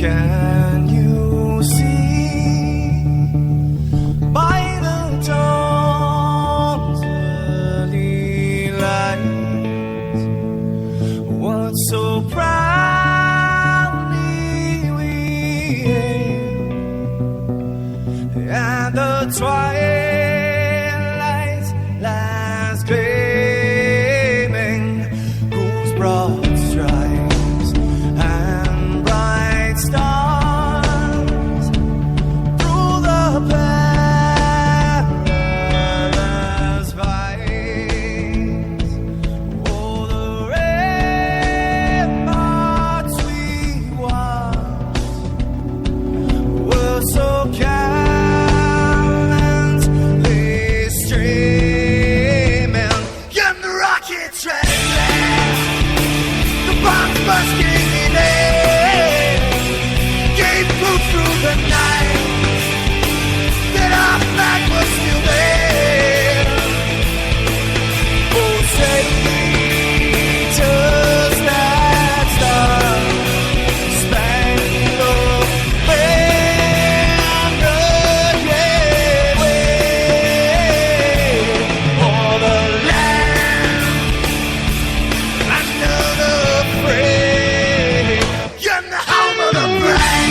Can you see by the dawn's early light what so proudly we hailed at the twilight's last gleaming, whose broad stripes and bright stars through the perilous fight, oh, the ramparts we watched were so gallantly streaming, and the rockets red, the bombs bursting in air, gave proof through the night that our flag was still there. Oh, say just that star-spangled banner, yeah, wave o'er the land under the fray, and the home of the brave.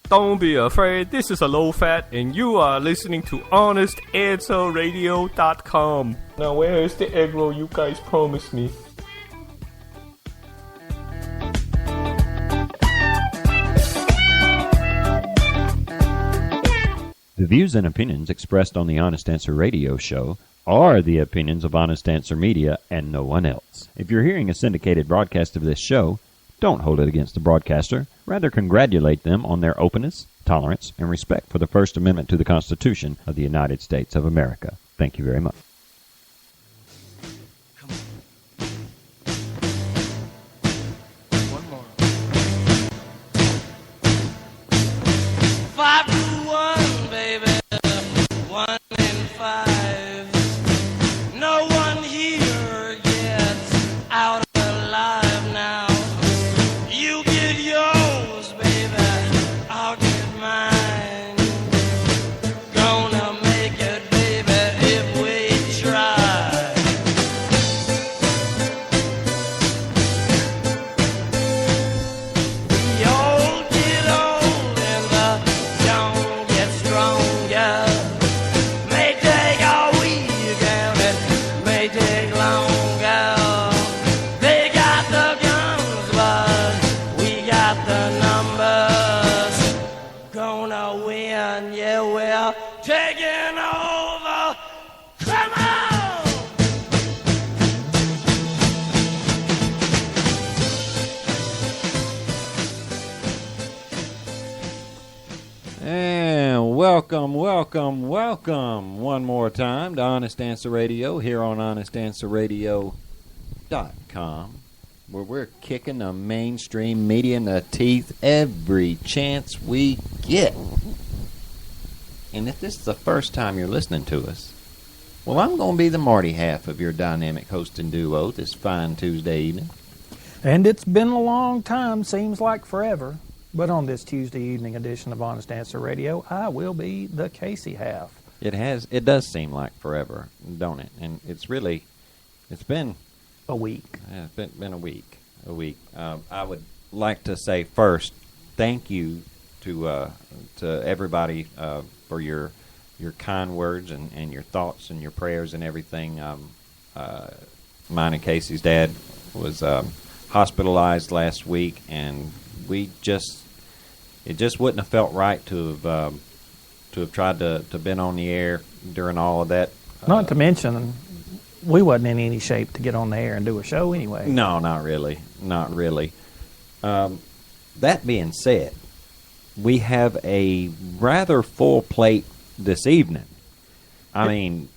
Don't be afraid, this is a low fat, and you are listening to HonestAnswerRadio.com. Now, where is the egg roll you guys promised me? The views and opinions expressed on the Honest Answer Radio show are the opinions of Honest Answer Media and no one else. If you're hearing a syndicated broadcast of this show, don't hold it against the broadcaster. Rather, congratulate them on their openness, tolerance, and respect for the First Amendment to the Constitution of the United States of America. Thank you very much. One more. 5 to 1, baby. 1 and 5. No one here gets out alive now. You get yours, baby. I'll get mine. Gonna make it, baby, if we try. We all get old and the young get stronger. May take a week and it may take longer. They got the guns, but we got the numbers. Gonna win, yeah, we're taking over. Come on! And welcome one more time to Honest Answer Radio here on HonestAnswerRadio.com, where we're kicking the mainstream media in the teeth every chance we get. And if this is the first time you're listening to us, well, I'm going to be the Marty half of your dynamic hosting duo this fine Tuesday evening. And it's been a long time, seems like forever. But on this Tuesday evening edition of Honest Answer Radio, I will be the Casey half. It does seem like forever, don't it? And it's been A week. Yeah, it's been a week. I would like to say first, thank you to everybody for your kind words and your thoughts and your prayers and everything. Mine and Casey's dad was hospitalized last week, and it just wouldn't have felt right to have tried to been on the air during all of that. Not to mention, we wasn't in any shape to get on the air and do a show anyway. No, not really. That being said, we have a rather full plate this evening. I mean,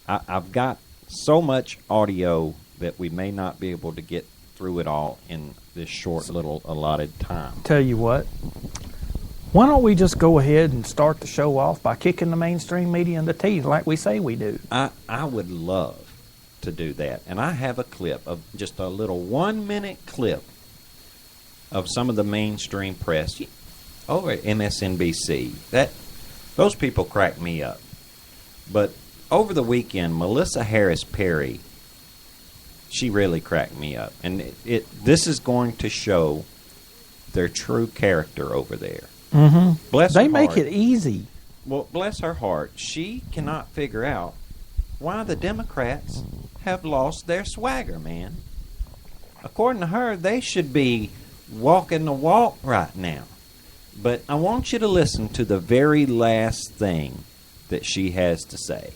I've got so much audio that we may not be able to get through it all in this short little allotted time. Tell you what, why don't we just go ahead and start the show off by kicking the mainstream media in the teeth like we say we do? I would love to do that. And I have a clip of just a little 1-minute clip of some of the mainstream press over at MSNBC. Those people crack me up. But over the weekend, Melissa Harris Perry, she really cracked me up. And this is going to show their true character over there. Mm-hmm. Bless they her make heart. it easy. Well, bless her heart. She cannot figure out why the Democrats have lost their swagger, man. According to her, they should be walking the walk right now. But I want you to listen to the very last thing that she has to say.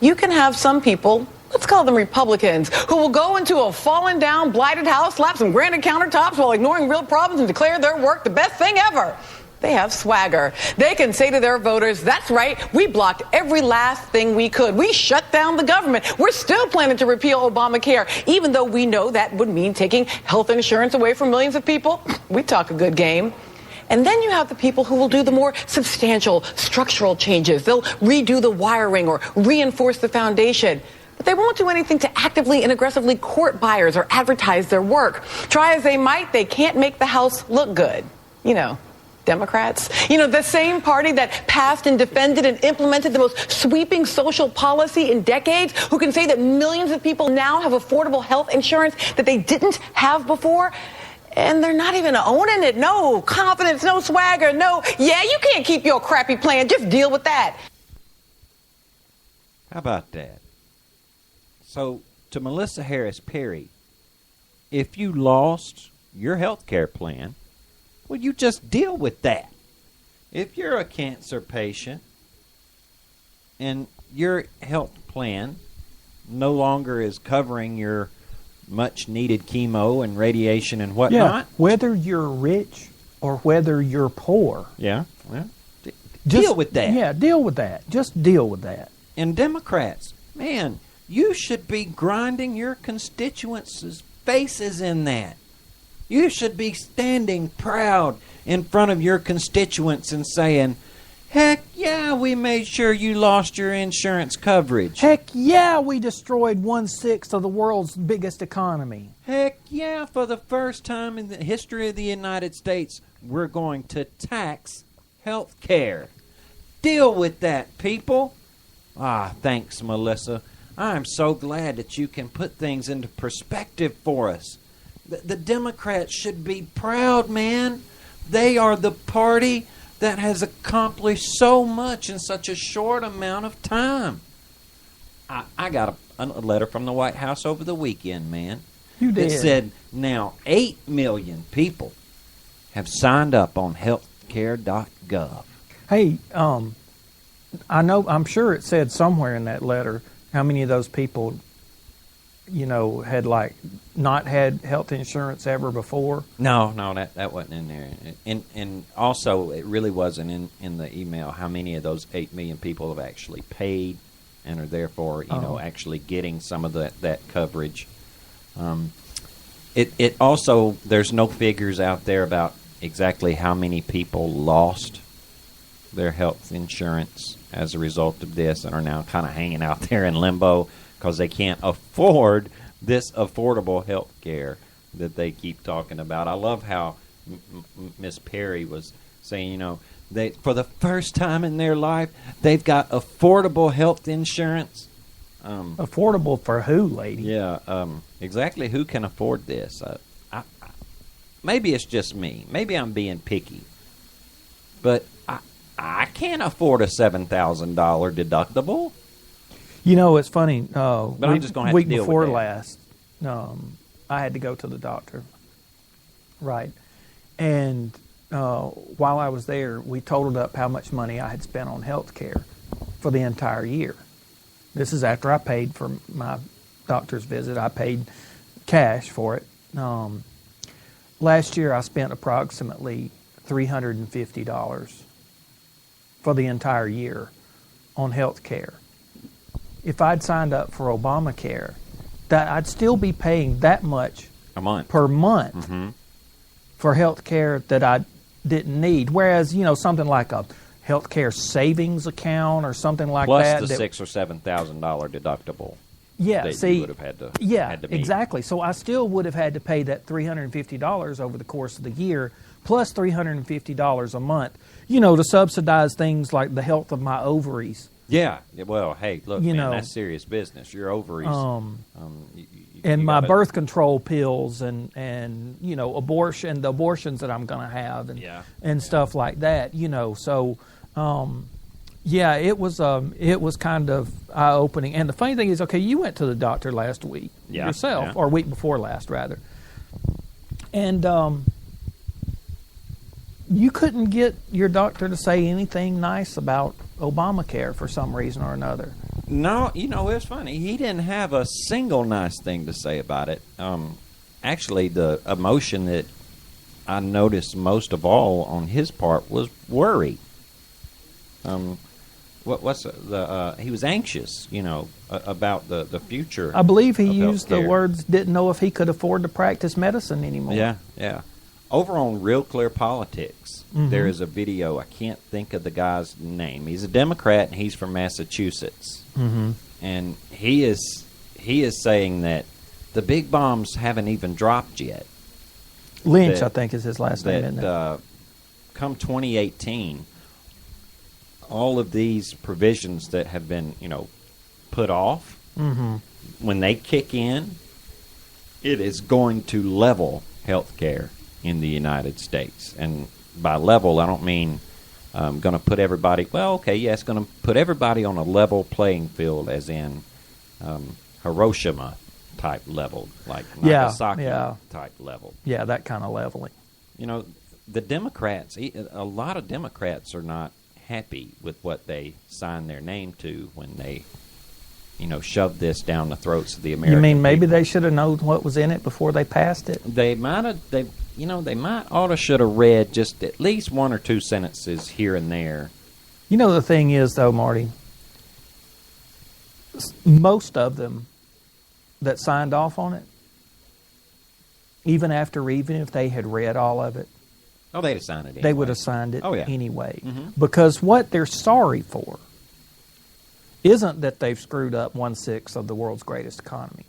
You can have some people, let's call them Republicans, who will go into a fallen down, blighted house, slap some granite countertops while ignoring real problems and declare their work the best thing ever. They have swagger. They can say to their voters, that's right, we blocked every last thing we could. We shut down the government. We're still planning to repeal Obamacare, even though we know that would mean taking health insurance away from millions of people. We talk a good game. And then you have the people who will do the more substantial structural changes. They'll redo the wiring or reinforce the foundation. But they won't do anything to actively and aggressively court buyers or advertise their work. Try as they might, they can't make the House look good. You know, Democrats. You know, the same party that passed and defended and implemented the most sweeping social policy in decades, who can say that millions of people now have affordable health insurance that they didn't have before. And they're not even owning it. No confidence, no swagger, no, yeah, you can't keep your crappy plan. Just deal with that. How about that? So, to Melissa Harris Perry, if you lost your health care plan, well, you just deal with that. If you're a cancer patient and your health plan no longer is covering your much needed chemo and radiation and whatnot. Yeah, whether you're rich or whether you're poor. Yeah, well, deal with that. Yeah, deal with that. Just deal with that. And Democrats, man, you should be grinding your constituents' faces in that. You should be standing proud in front of your constituents and saying, heck yeah, we made sure you lost your insurance coverage. Heck yeah, we destroyed 1/6 of the world's biggest economy. Heck yeah, for the first time in the history of the United States, we're going to tax health care. Deal with that, people. Thanks, Melissa. I'm so glad that you can put things into perspective for us. The Democrats should be proud, man. They are the party that has accomplished so much in such a short amount of time. I got a letter from the White House over the weekend, man. You did. It said now 8 million people have signed up on healthcare.gov. Hey, I'm sure it said somewhere in that letter how many of those people, had not had health insurance ever before. No, that wasn't in there. And also, it really wasn't in the email how many of those 8 million people have actually paid and are therefore, actually getting some of that coverage. It also, there's no figures out there about exactly how many people lost their health insurance as a result of this and are now kind of hanging out there in limbo because they can't afford this affordable health care that they keep talking about. I love how Miss Perry was saying, they for the first time in their life, they've got affordable health insurance. Affordable for who, lady? Yeah, exactly who can afford this? Maybe it's just me. Maybe I'm being picky. But I can't afford a $7,000 deductible. It's funny. But I'm just going to have week to deal before with that. last, I had to go to the doctor. Right. And while I was there, we totaled up how much money I had spent on health care for the entire year. This is after I paid for my doctor's visit. I paid cash for it. Last year, I spent approximately $350 for the entire year on health care. If I'd signed up for Obamacare, that I'd still be paying that much a month per month for health care that I didn't need. Whereas, something like a health care savings account or something like plus that. the that, $6,000 or $7,000 deductible. Yeah, that see, you would have had to meet. exactly. So I still would have had to pay that $350 over the course of the year, plus $350 a month, to subsidize things like the health of my ovaries. Yeah. Well, hey, look, man, that's serious business. Your ovaries. And my birth control pills and the abortions that I'm going to have and stuff like that, So, it was kind of eye opening. And the funny thing is, okay, you went to the doctor last week yourself, or week before last rather, and you couldn't get your doctor to say anything nice about Obamacare for some reason or another. No, it's funny. He didn't have a single nice thing to say about it. Actually, the emotion that I noticed most of all on his part was worry. He was anxious, about the future. I believe he of used the healthcare. words, didn't know if he could afford to practice medicine anymore. Yeah. Over on Real Clear Politics, there is a video. I can't think of the guy's name. He's a Democrat, and he's from Massachusetts. And he is saying that the big bombs haven't even dropped yet. Lynch, I think, is his last name, isn't it? Come 2018, all of these provisions that have been, put off, when they kick in, it is going to level health care in the United States. And by level, I don't mean going to put everybody, it's going to put everybody on a level playing field, as in Hiroshima type level, like Nagasaki type level. Yeah, that kind of leveling. The Democrats, a lot of Democrats are not happy with what they signed their name to when they, shoved this down the throats of the American You mean maybe people. they should have known what was in it before they passed it? They ought to should have read just at least one or two sentences here and there. The thing is, though, Marty, most of them that signed off on it, even if they had read all of it, They'd have signed it anyway. they would have signed it Oh, yeah. anyway. Because what they're sorry for isn't that they've screwed up 1/6 of the world's greatest economy.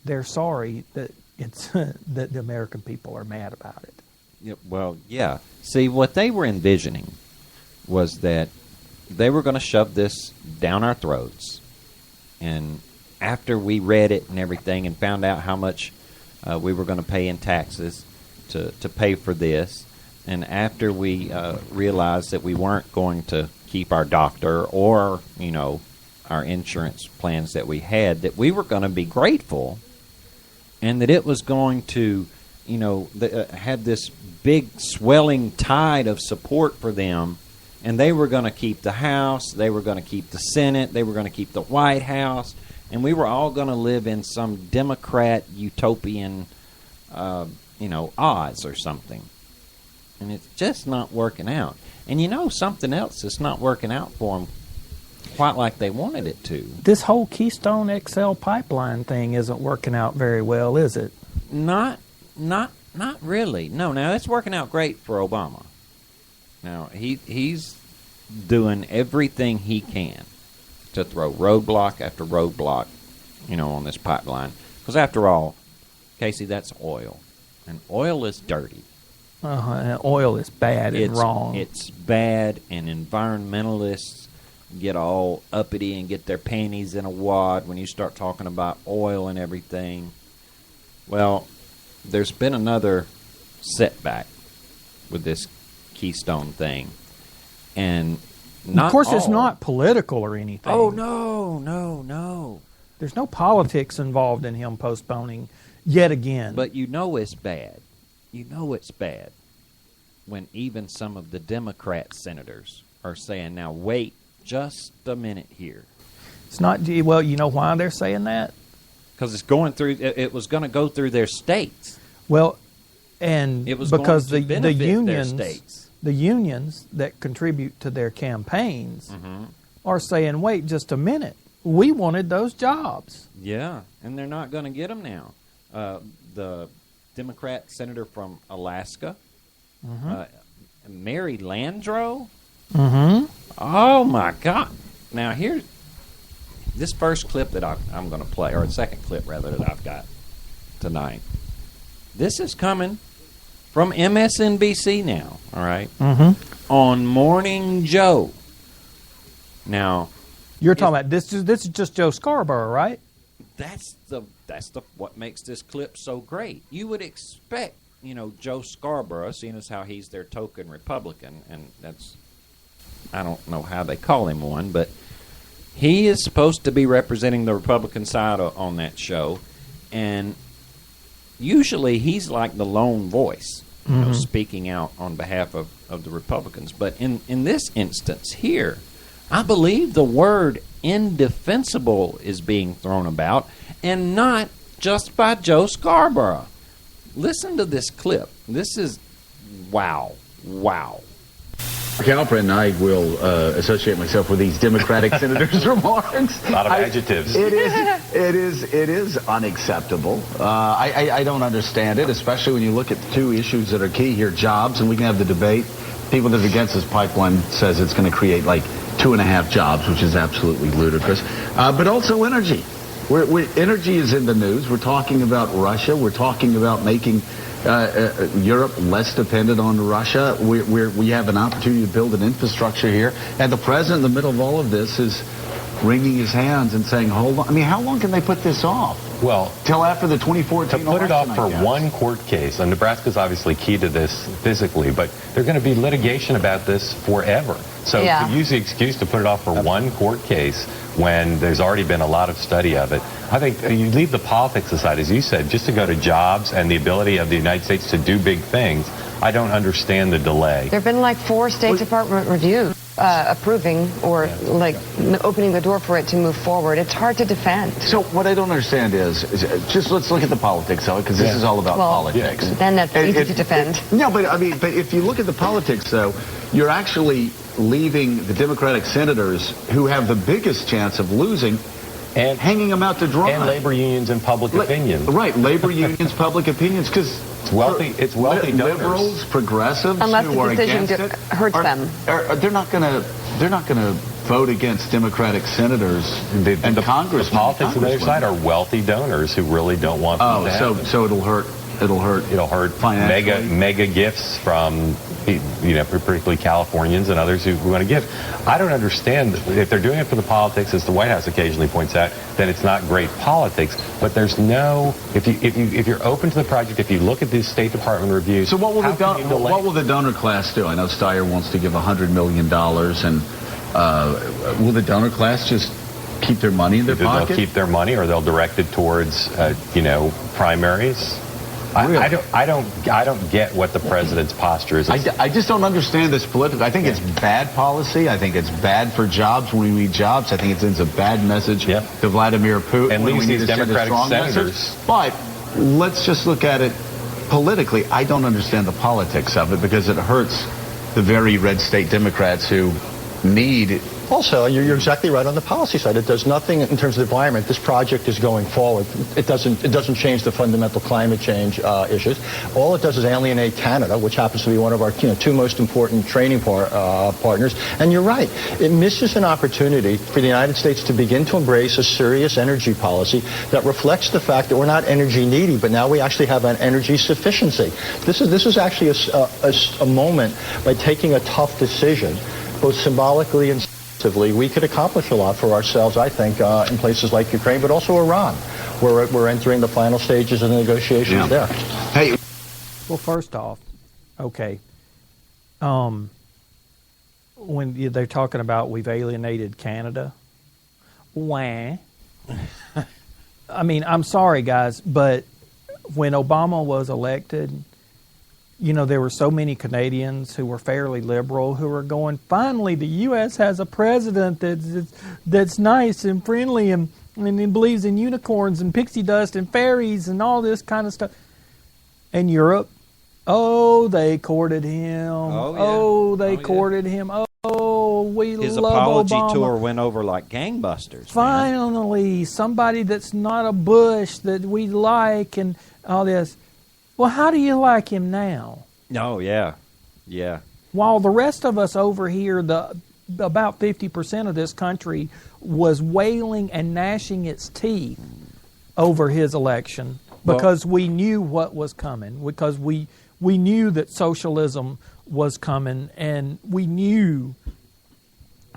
They're sorry that it's that the American people are mad about it. Yeah. See, what they were envisioning was that they were going to shove this down our throats, and after we read it and everything and found out how much we were going to pay in taxes to pay for this, and after we realized that we weren't going to keep our doctor or, our insurance plans that we had, that we were going to be grateful, and that it was going to, have this big swelling tide of support for them, and they were going to keep the House, they were going to keep the Senate, they were going to keep the White House, and we were all going to live in some Democrat utopian, odds or something. And it's just not working out. And something else that's not working out for them quite like they wanted it to. This whole Keystone XL pipeline thing isn't working out very well, is it? Not really. No, now it's working out great for Obama. Now he's doing everything he can to throw roadblock after roadblock, on this pipeline. Because after all, Casey, that's oil, and oil is dirty. And oil is bad and wrong. It's bad, and environmentalists get all uppity and get their panties in a wad when you start talking about oil and everything. Well, there's been another setback with this Keystone thing, and of course, it's not political or anything. Oh no! There's no politics involved in him postponing yet again. But it's bad. It's bad when even some of the Democrat senators are saying, "Now wait just a minute here." It's not. Well, you know why they're saying that? Because it's going through. It was going to go through their states. Well, and it was because going to the benefit unions, their states. The unions that contribute to their campaigns are saying, "Wait just a minute. We wanted those jobs." Yeah, and they're not going to get them now. the Democrat senator from Alaska, Mary Landrieu. Mm-hmm. Oh my God! Now here's this first clip that I'm going to play, or the second clip rather that I've got tonight. This is coming from MSNBC now. All right, on Morning Joe. Now, you're talking about this is just Joe Scarborough, right? That's the what makes this clip so great. You would expect, Joe Scarborough, seeing as how he's their token Republican, and I don't know how they call him one, but he is supposed to be representing the Republican side on that show, and usually he's like the lone voice, speaking out on behalf of the Republicans. But in this instance here, I believe the word indefensible is being thrown about, and not just by Joe Scarborough. Listen to this clip. This is wow. Calprin and I will associate myself with these Democratic senators' remarks. A lot of adjectives. It is unacceptable. I don't understand it, especially when you look at the two issues that are key here: jobs, and we can have the debate. People that are against this pipeline says it's going to create like 2.5 jobs, which is absolutely ludicrous. But also energy. Energy is in the news. We're talking about Russia. We're talking about making Europe less dependent on Russia. We have an opportunity to build an infrastructure here. And the president, in the middle of all of this, is wringing his hands and saying, hold on. I mean, how long can they put this off? Well, till after the 2014 to put it off for one court case, and Nebraska's obviously key to this physically, but there's going to be litigation about this forever. So to use the excuse to put it off for one court case when there's already been a lot of study of it, I think you leave the politics aside, as you said, just to go to jobs and the ability of the United States to do big things. I don't understand the delay. There have been like 4 State Department reviews approving or opening the door for it to move forward. It's hard to defend. So what I don't understand is just let's look at the politics of it, because this is all about politics. Then that's easy to defend. No, but but if you look at the politics, though, you're actually leaving the Democratic senators who have the biggest chance of losing and hanging them out to dry. And labor unions and public opinion. Right, labor unions, public opinions, because it's wealthy donors. Liberals, progressives, unless who the are decision against it, hurts them. They're not going to vote against Democratic senators and Congressmen. The politics on the other side are wealthy donors who really don't want them to happen. So it'll hurt. It'll hurt financially. Mega gifts from, particularly Californians and others who want to give. I don't understand if they're doing it for the politics, as the White House occasionally points out, then it's not great politics. But there's no, if you're open to the project, if you look at these State Department reviews. So what will the donor class do? I know Steyer wants to give $100 million, and will the donor class just keep their money in their pocket? They'll keep their money, or they'll direct it towards, primaries. Really? I don't get what the president's posture is. I just don't understand this politically. I think it's bad policy. I think it's bad for jobs when we need jobs. I think it sends a bad message to Vladimir Putin. And leaves these Democratic senators. Message. But let's just look at it politically. I don't understand the politics of it, because it hurts the very red state Democrats who need. Also, you're exactly right on the policy side. It does nothing in terms of the environment. This project is going forward. It doesn't change the fundamental climate change issues. All it does is alienate Canada, which happens to be one of our 2 most important trading partners. And you're right. It misses an opportunity for the United States to begin to embrace a serious energy policy that reflects the fact that we're not energy needy, but now we actually have an energy sufficiency. This is actually a moment by taking a tough decision, both symbolically and we could accomplish a lot for ourselves, I think, in places like Ukraine, but also Iran, where we're entering the final stages of the negotiations there. Hey. Well, first off, okay, when they're talking about we've alienated Canada, wah. I mean, I'm sorry, guys, but when Obama was elected, there were so many Canadians who were fairly liberal who were going, finally, the U.S. has a president that's nice and friendly and he believes in unicorns and pixie dust and fairies and all this kind of stuff. And Europe, they courted him. They courted him. we his love apology Obama. tour went over like gangbusters. Finally, somebody that's not a Bush that we like and all this. Well, how do you like him now? Oh, yeah. Yeah. While the rest of us over here, about 50% of this country was wailing and gnashing its teeth over his election because we knew what was coming, because we knew that socialism was coming, and we knew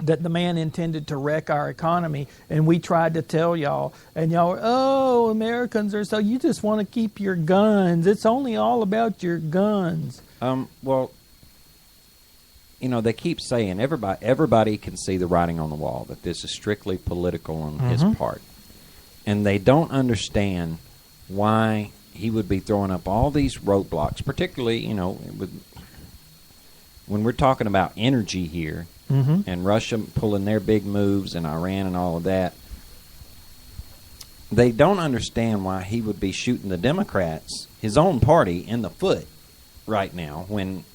that the man intended to wreck our economy, and we tried to tell y'all, and y'all were, oh, Americans are so, you just want to keep your guns. It's only all about your guns. Well, you know, they keep saying everybody can see the writing on the wall, that this is strictly political on his part. And they don't understand why he would be throwing up all these roadblocks, particularly, you know, when we're talking about energy here, and Russia pulling their big moves and Iran and all of that. They don't understand why he would be shooting the Democrats, his own party, in the foot right now when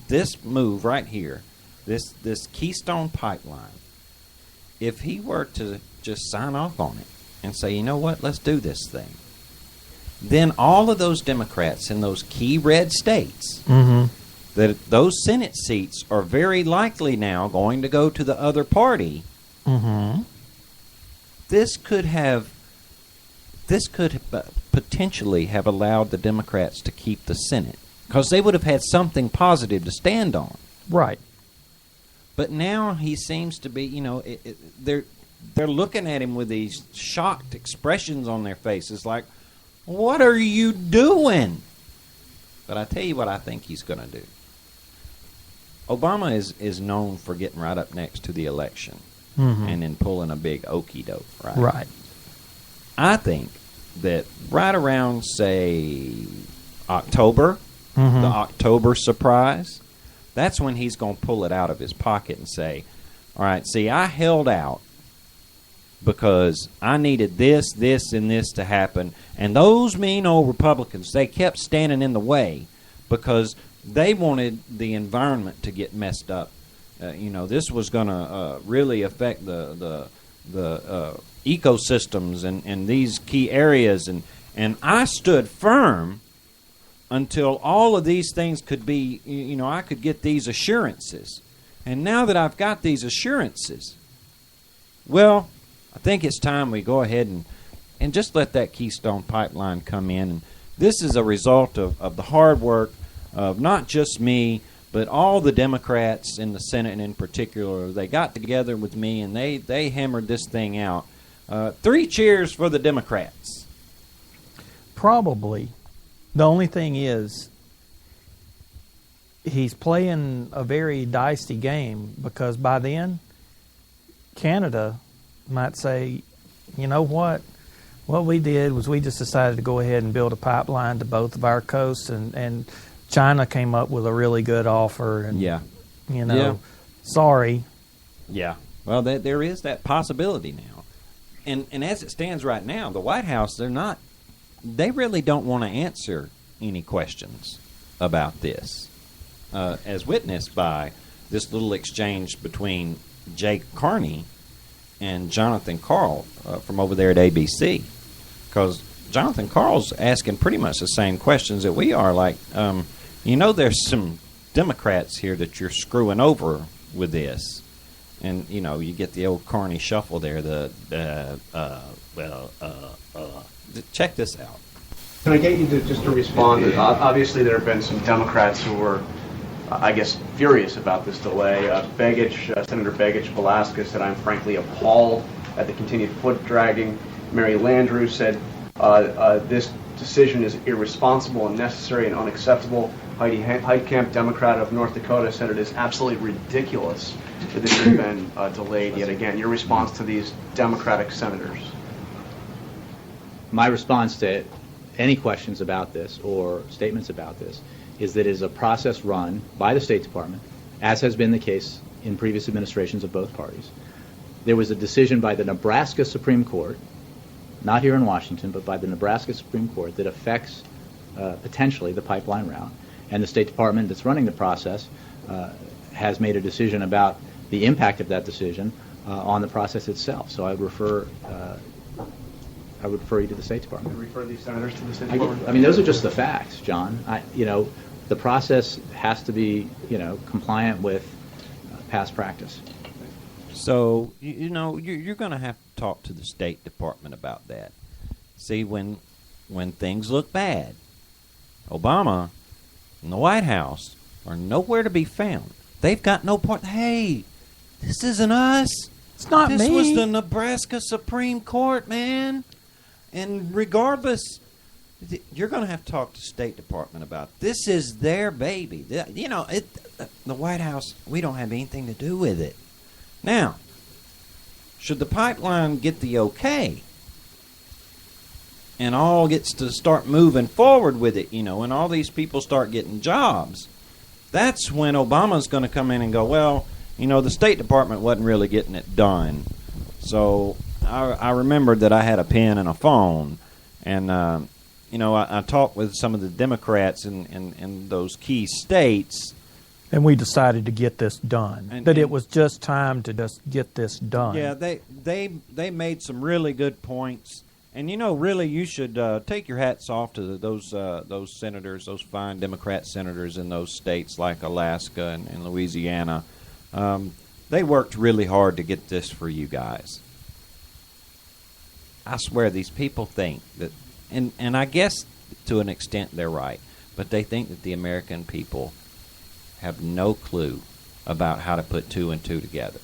this move right here, this Keystone Pipeline, if he were to just sign off on it and say, you know what, let's do this thing, then all of those Democrats in those key red states, that those Senate seats are very likely now going to go to the other party. This could potentially have allowed the Democrats to keep the Senate, because they would have had something positive to stand on. Right. But now he seems to be, you know, they're looking at him with these shocked expressions on their faces, like, what are you doing? But I tell you what I think he's going to do. Obama is known for getting right up next to the election and then pulling a big okey-doke, right? Right. I think that right around, say, October, the October surprise, that's when he's going to pull it out of his pocket and say, all right, see, I held out because I needed this, this, and this to happen. And those mean old Republicans, they kept standing in the way because they wanted the environment to get messed up. You know, this was going to really affect the ecosystems and these key areas. And I stood firm until all of these things could be, you know, I could get these assurances. And now that I've got these assurances, well, I think it's time we go ahead and just let that Keystone Pipeline come in. And this is a result of the hard work of not just me, but all the Democrats in the Senate, and in particular. They got together with me and they hammered this thing out. 3 cheers for the Democrats. Probably. The only thing is, he's playing a very dicey game, because by then, Canada might say, you know what we did was we just decided to go ahead and build a pipeline to both of our coasts, and China came up with a really good offer, and sorry. Yeah. Well, there is that possibility now. And as it stands right now, the White House, they really don't want to answer any questions about this, as witnessed by this little exchange between Jay Carney and Jonathan Karl from over there at ABC. Because Jonathan Karl's asking pretty much the same questions that we are, like, there's some Democrats here that you're screwing over with this. And, you get the old Carney shuffle there, check this out. Can I get you to respond? Obviously, there have been some Democrats who were, furious about this delay. Senator Begich Velasquez said, "I'm frankly appalled at the continued foot dragging." Mary Landrieu said, "This decision is irresponsible, unnecessary, and unacceptable." Heidi Heitkamp, Democrat of North Dakota, said it is absolutely ridiculous that this has been delayed yet again. Your response to these Democratic senators? My response to any questions about this or statements about this is that it is a process run by the State Department, as has been the case in previous administrations of both parties. There was a decision by the Nebraska Supreme Court, not here in Washington, but by the Nebraska Supreme Court, that affects potentially the pipeline route. And the State Department that's running the process has made a decision about the impact of that decision on the process itself. So I would refer you to the State Department. You refer these senators to the State Department? I mean, those are just the facts, John. The process has to be, compliant with past practice. So, you're going to have to talk to the State Department about that. See, when things look bad, Obama and the White House are nowhere to be found. They've got no part. Hey, this isn't us. It's not me. This was the Nebraska Supreme Court, man. And regardless, you're going to have to talk to the State Department about it. This is their baby. The White House, we don't have anything to do with it. Now, should the pipeline get the okay and all gets to start moving forward with it, and all these people start getting jobs, that's when Obama's going to come in and go, well, the State Department wasn't really getting it done. So I remembered that I had a pen and a phone, and I talked with some of the Democrats in those key states. And we decided to get this done. It was just time to just get this done. Yeah, they made some really good points. And, really you should take your hats off to those senators, those fine Democrat senators in those states like Alaska and Louisiana. They worked really hard to get this for you guys. I swear these people think that, and I guess to an extent they're right, but they think that the American people have no clue about how to put two and two together,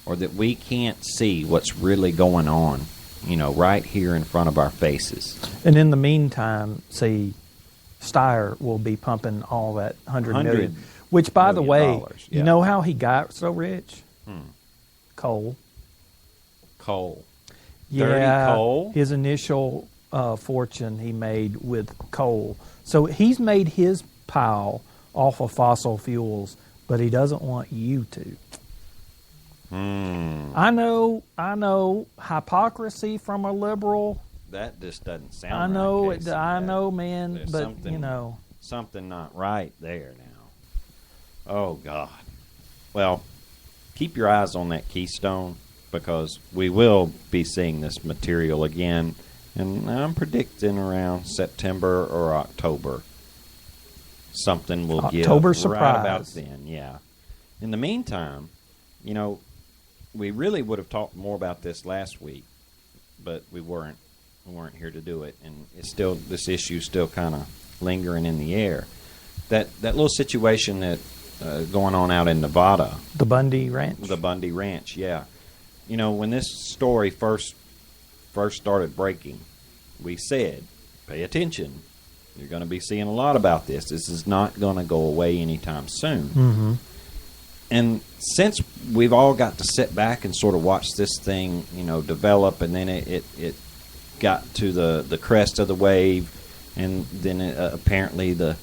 or that we can't see what's really going on, right here in front of our faces. And in the meantime, see, Steyer will be pumping all that $100 million. Which, by the way, yeah. You know how he got so rich? Coal. Dirty coal? His initial fortune he made with coal. So he's made his pile off of fossil fuels, but he doesn't want you to. I know, hypocrisy from a liberal. That just doesn't sound I know, right. I know, man, There's but something not right there now. Oh God. Well, keep your eyes on that Keystone, because we will be seeing this material again, and I'm predicting around September or October. Something will give surprise. Right about then, yeah. In the meantime, we really would have talked more about this last week, but we weren't. We weren't here to do it, and this issue's still kind of lingering in the air. That little situation that going on out in Nevada, the Bundy Ranch. The Bundy Ranch, yeah. When this story first started breaking, we said, pay attention. You're going to be seeing a lot about this. This is not going to go away anytime soon. Mm-hmm. And since we've all got to sit back and sort of watch this thing, develop, and then it got to the crest of the wave, and then apparently the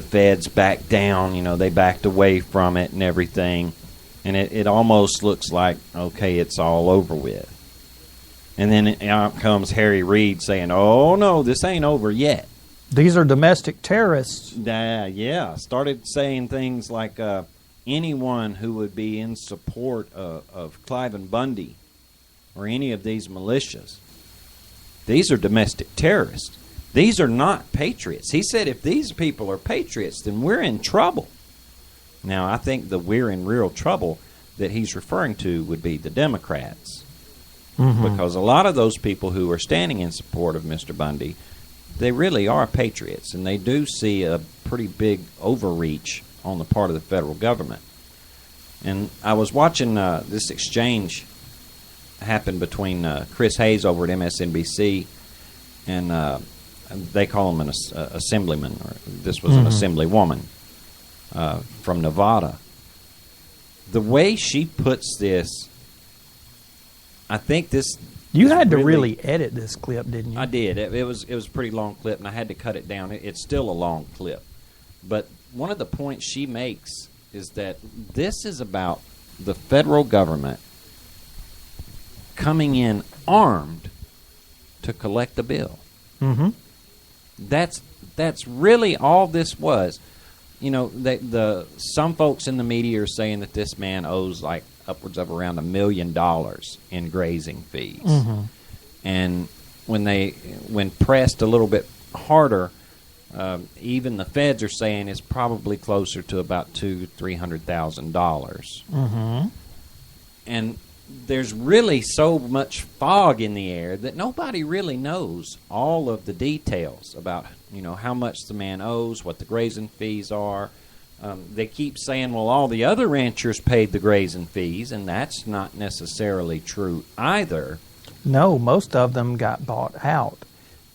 feds backed down. They backed away from it and everything, and it almost looks like, okay, it's all over with. And then out comes Harry Reid saying, oh no, this ain't over yet. These are domestic terrorists. Yeah. Started saying things like anyone who would be in support of Cliven Bundy or any of these militias, these are domestic terrorists. These are not patriots. He said if these people are patriots, then we're in trouble. Now, I think the we're in real trouble that he's referring to would be the Democrats. Mm-hmm. Because a lot of those people who are standing in support of Mr. Bundy, they really are patriots, and they do see a pretty big overreach on the part of the federal government. And I was watching this exchange happen between Chris Hayes over at MSNBC and they call him an assemblyman, or this was an assemblywoman from Nevada. The way she puts this, I think this... You had to really edit this clip, didn't you? I did. It was a pretty long clip, and I had to cut it down. It's still a long clip. But one of the points she makes is that this is about the federal government coming in armed to collect the bill. Mm-hmm. That's really all this was. Some folks in the media are saying that this man owes like upwards of around $1 million in grazing fees. Mm-hmm. And when pressed a little bit harder, even the feds are saying it's probably closer to about $200,000-300,000. Mm-hmm. And there's really so much fog in the air that nobody really knows all of the details about, how much the man owes, what the grazing fees are. They keep saying, well, all the other ranchers paid the grazing fees, and that's not necessarily true either. No, most of them got bought out,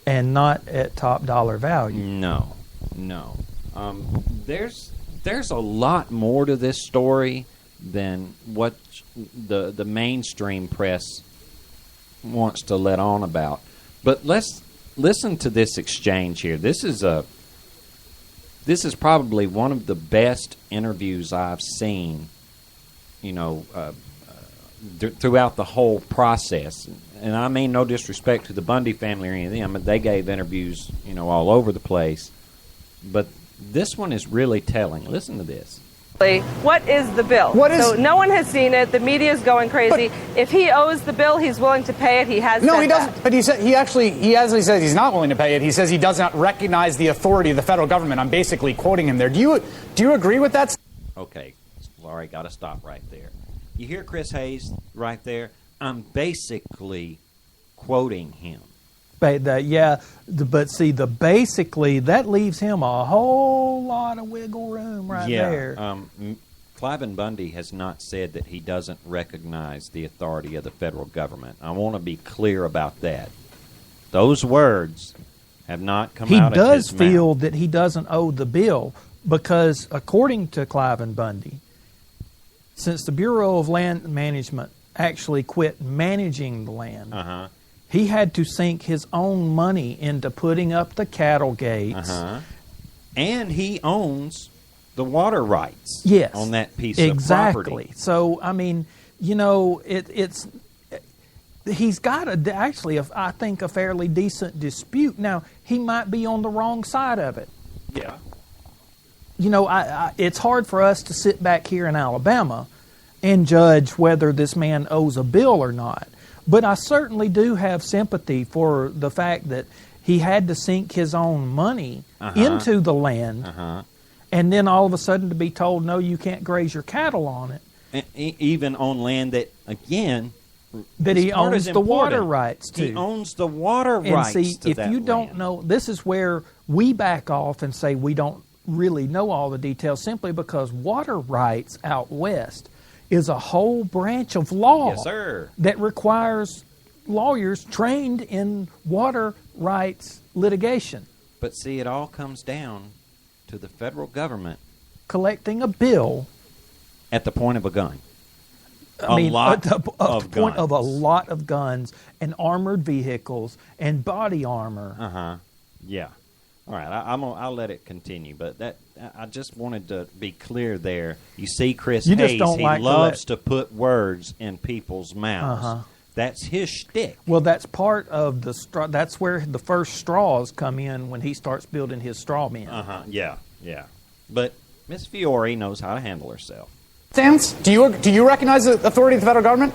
and not at top dollar value. No. There's a lot more to this story than what the mainstream press wants to let on about. But let's listen to this exchange here. This is probably one of the best interviews I've seen, throughout the whole process. And I mean no disrespect to the Bundy family or any of them, but they gave interviews, all over the place. But this one is really telling. Listen to this. What is the bill? So no one has seen it. The media is going crazy. If he owes the bill, he's willing to pay it. He has. No, he doesn't. But he says he's not willing to pay it. He says he does not recognize the authority of the federal government. I'm basically quoting him there. Do you agree with that? Okay, Laurie, got to stop right there. You hear Chris Hayes right there? I'm basically quoting him. But see, the basically, that leaves him a whole lot of wiggle room there. Cliven Bundy has not said that he doesn't recognize the authority of the federal government. I want to be clear about that. Those words have not come out of his mouth. He does feel that he doesn't owe the bill because, according to Cliven Bundy, since the Bureau of Land Management actually quit managing the land, he had to sink his own money into putting up the cattle gates. And he owns the water rights on that piece of property. So, I mean, he's got I think, a fairly decent dispute. Now, he might be on the wrong side of it. Yeah. It's hard for us to sit back here in Alabama and judge whether this man owes a bill or not. But I certainly do have sympathy for the fact that he had to sink his own money into the land, and then all of a sudden to be told, no, you can't graze your cattle on it. And even on land that, again, that he owns the water rights to. He owns the water rights to that. And see, if you don't land. know, this is where we back off and say we don't really know all the details, simply because water rights out west is a whole branch of law that requires lawyers trained in water rights litigation. But see, it all comes down to the federal government collecting a bill at the point of a gun. At the point of a lot of guns and armored vehicles and body armor. Yeah. All right, I'll let it continue, but I just wanted to be clear there. You see, Chris Hayes, he loves to put words in people's mouths. That's his shtick. Well, that's part of the straw. That's where the first straws come in when he starts building his straw man. Yeah. But Miss Fiore knows how to handle herself. Stance? Do you recognize the authority of the federal government?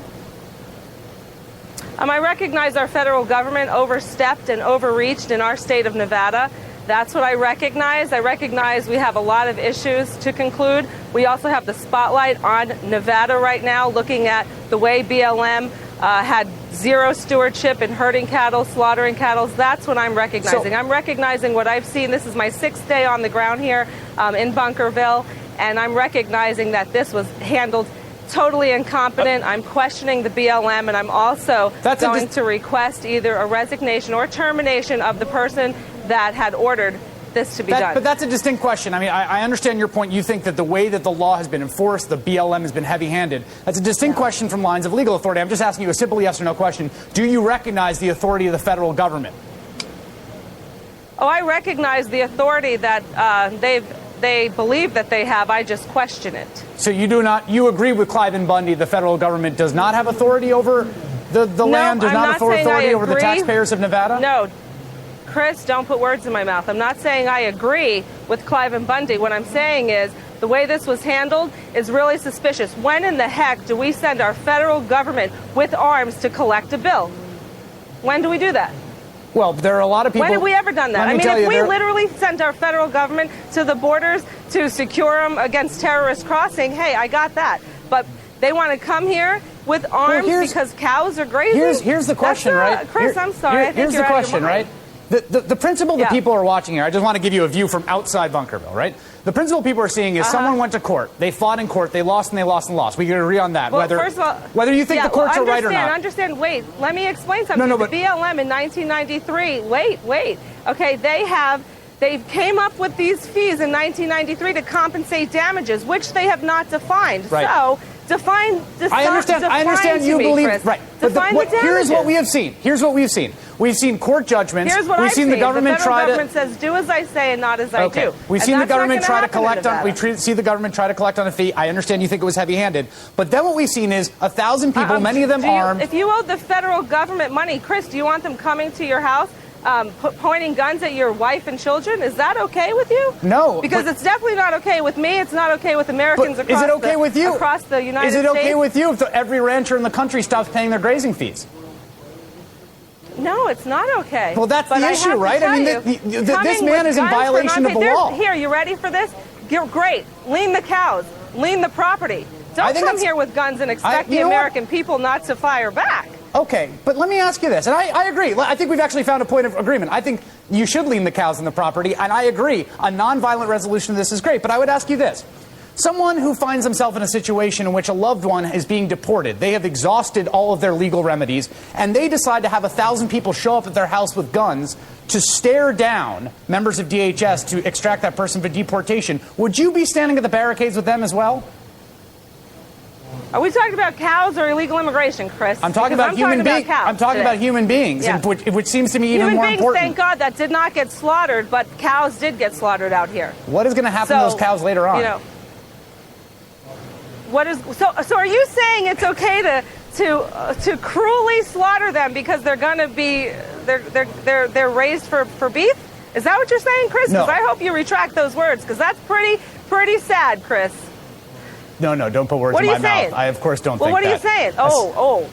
I recognize our federal government overstepped and overreached in our state of Nevada. That's what I recognize. I recognize we have a lot of issues to conclude. We also have the spotlight on Nevada right now, looking at the way BLM had zero stewardship in herding cattle, slaughtering cattle. That's what I'm recognizing. I'm recognizing what I've seen. This is my 6th day on the ground here in Bunkerville, and I'm recognizing that this was handled totally incompetent. I'm questioning the BLM, and I'm also going to request either a resignation or termination of the person that had ordered this to be done. But that's a distinct question. I understand your point. You think that the way that the law has been enforced, the BLM has been heavy-handed. That's a distinct question from lines of legal authority. I'm just asking you a simple yes or no question. Do you recognize the authority of the federal government? Oh, I recognize the authority that they believe that they have. I just question it. So you agree with Cliven Bundy, the federal government does not have authority over the land, does not have authority over the taxpayers of Nevada? No. Chris, don't put words in my mouth. I'm not saying I agree with Cliven Bundy. What I'm saying is The way this was handled is really suspicious. When in the heck do we send our federal government with arms to collect a bill? When do we do that? Well, there are a lot of people... When have we ever done that? I mean, if we literally sent our federal government to the borders to secure them against terrorist crossing, hey, I got that. But they want to come here with arms because cows are grazing? Here's the question, right? Chris, I'm sorry. I think here's you're the question, right? The principle that people are watching here, I just want to give you a view from outside Bunkerville, right? The principle people are seeing is someone went to court, they fought in court, they lost and they lost and lost. We can agree on that. Well, first of all, whether you think the courts are right or not. Understand, wait, let me explain something. No, the BLM in 1993, wait. Okay, they came up with these fees in 1993 to compensate damages, which they have not defined. Right. So, define I understand you believe, Chris. right. Define the damages. Here's what we have seen. We've seen court judgments. Here's what We've seen the government try to. The federal government says, do as I say and not as I do. We've seen the government try to collect on. See the government try to collect on a fee. I understand you think it was heavy-handed, but then what we've seen is 1,000 people, many of them armed. If you owed the federal government money, Chris, do you want them coming to your house, pointing guns at your wife and children? Is that okay with you? No, because it's definitely not okay with me. It's not okay with Americans across. Is it okay with you? Across the United States? Is it okay with you if every rancher in the country stops paying their grazing fees? No, it's not okay. Well, that's the issue, right? I mean, this man is in violation of the law. Here, you ready for this? You're great. Lean the cows. Lean the property. Don't come here with guns and expect the American people not to fire back. Okay, but let me ask you this, and I agree. I think we've actually found a point of agreement. I think you should lean the cows and the property, and I agree. A nonviolent resolution of this is great, but I would ask you this. Someone who finds himself in a situation in which a loved one is being deported, they have exhausted all of their legal remedies, and they decide to have 1,000 people show up at their house with guns to stare down members of DHS to extract that person for deportation. Would you be standing at the barricades with them as well? Are we talking about cows or illegal immigration, Chris? I'm talking about human beings. I'm talking about human beings, which seems to me even more important. Human beings, thank God, that did not get slaughtered, but cows did get slaughtered out here. What is going to happen to those cows later on? You know, so are you saying it's okay to cruelly slaughter them because they're going to be they're raised for beef? Is that what you're saying, Chris? No. Because I hope you retract those words, because that's pretty sad, Chris. No, don't put words in my mouth. I, of course, don't think that. Well, what are you saying?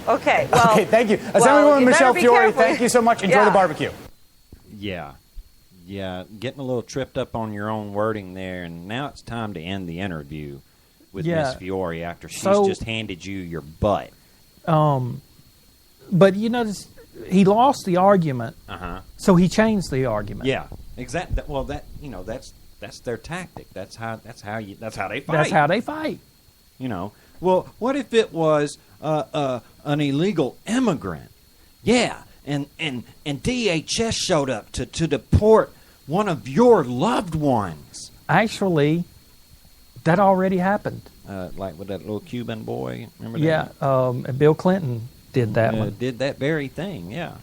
Okay. Well, okay, thank you. Assemblywoman Michelle Fiore, thank you so much. Enjoy the barbecue. Yeah, getting a little tripped up on your own wording there, and now it's time to end the interview with Miss Fiore after she's just handed you your butt. But you notice he lost the argument, so he changed the argument. Yeah, exactly. Well, that's their tactic. That's how they fight. That's how they fight. You know. Well, what if it was an illegal immigrant? Yeah, and DHS showed up to deport one of your loved ones. Actually, that already happened. Like with that little Cuban boy, remember that? Yeah, Bill Clinton did that one. Did that very thing, yeah.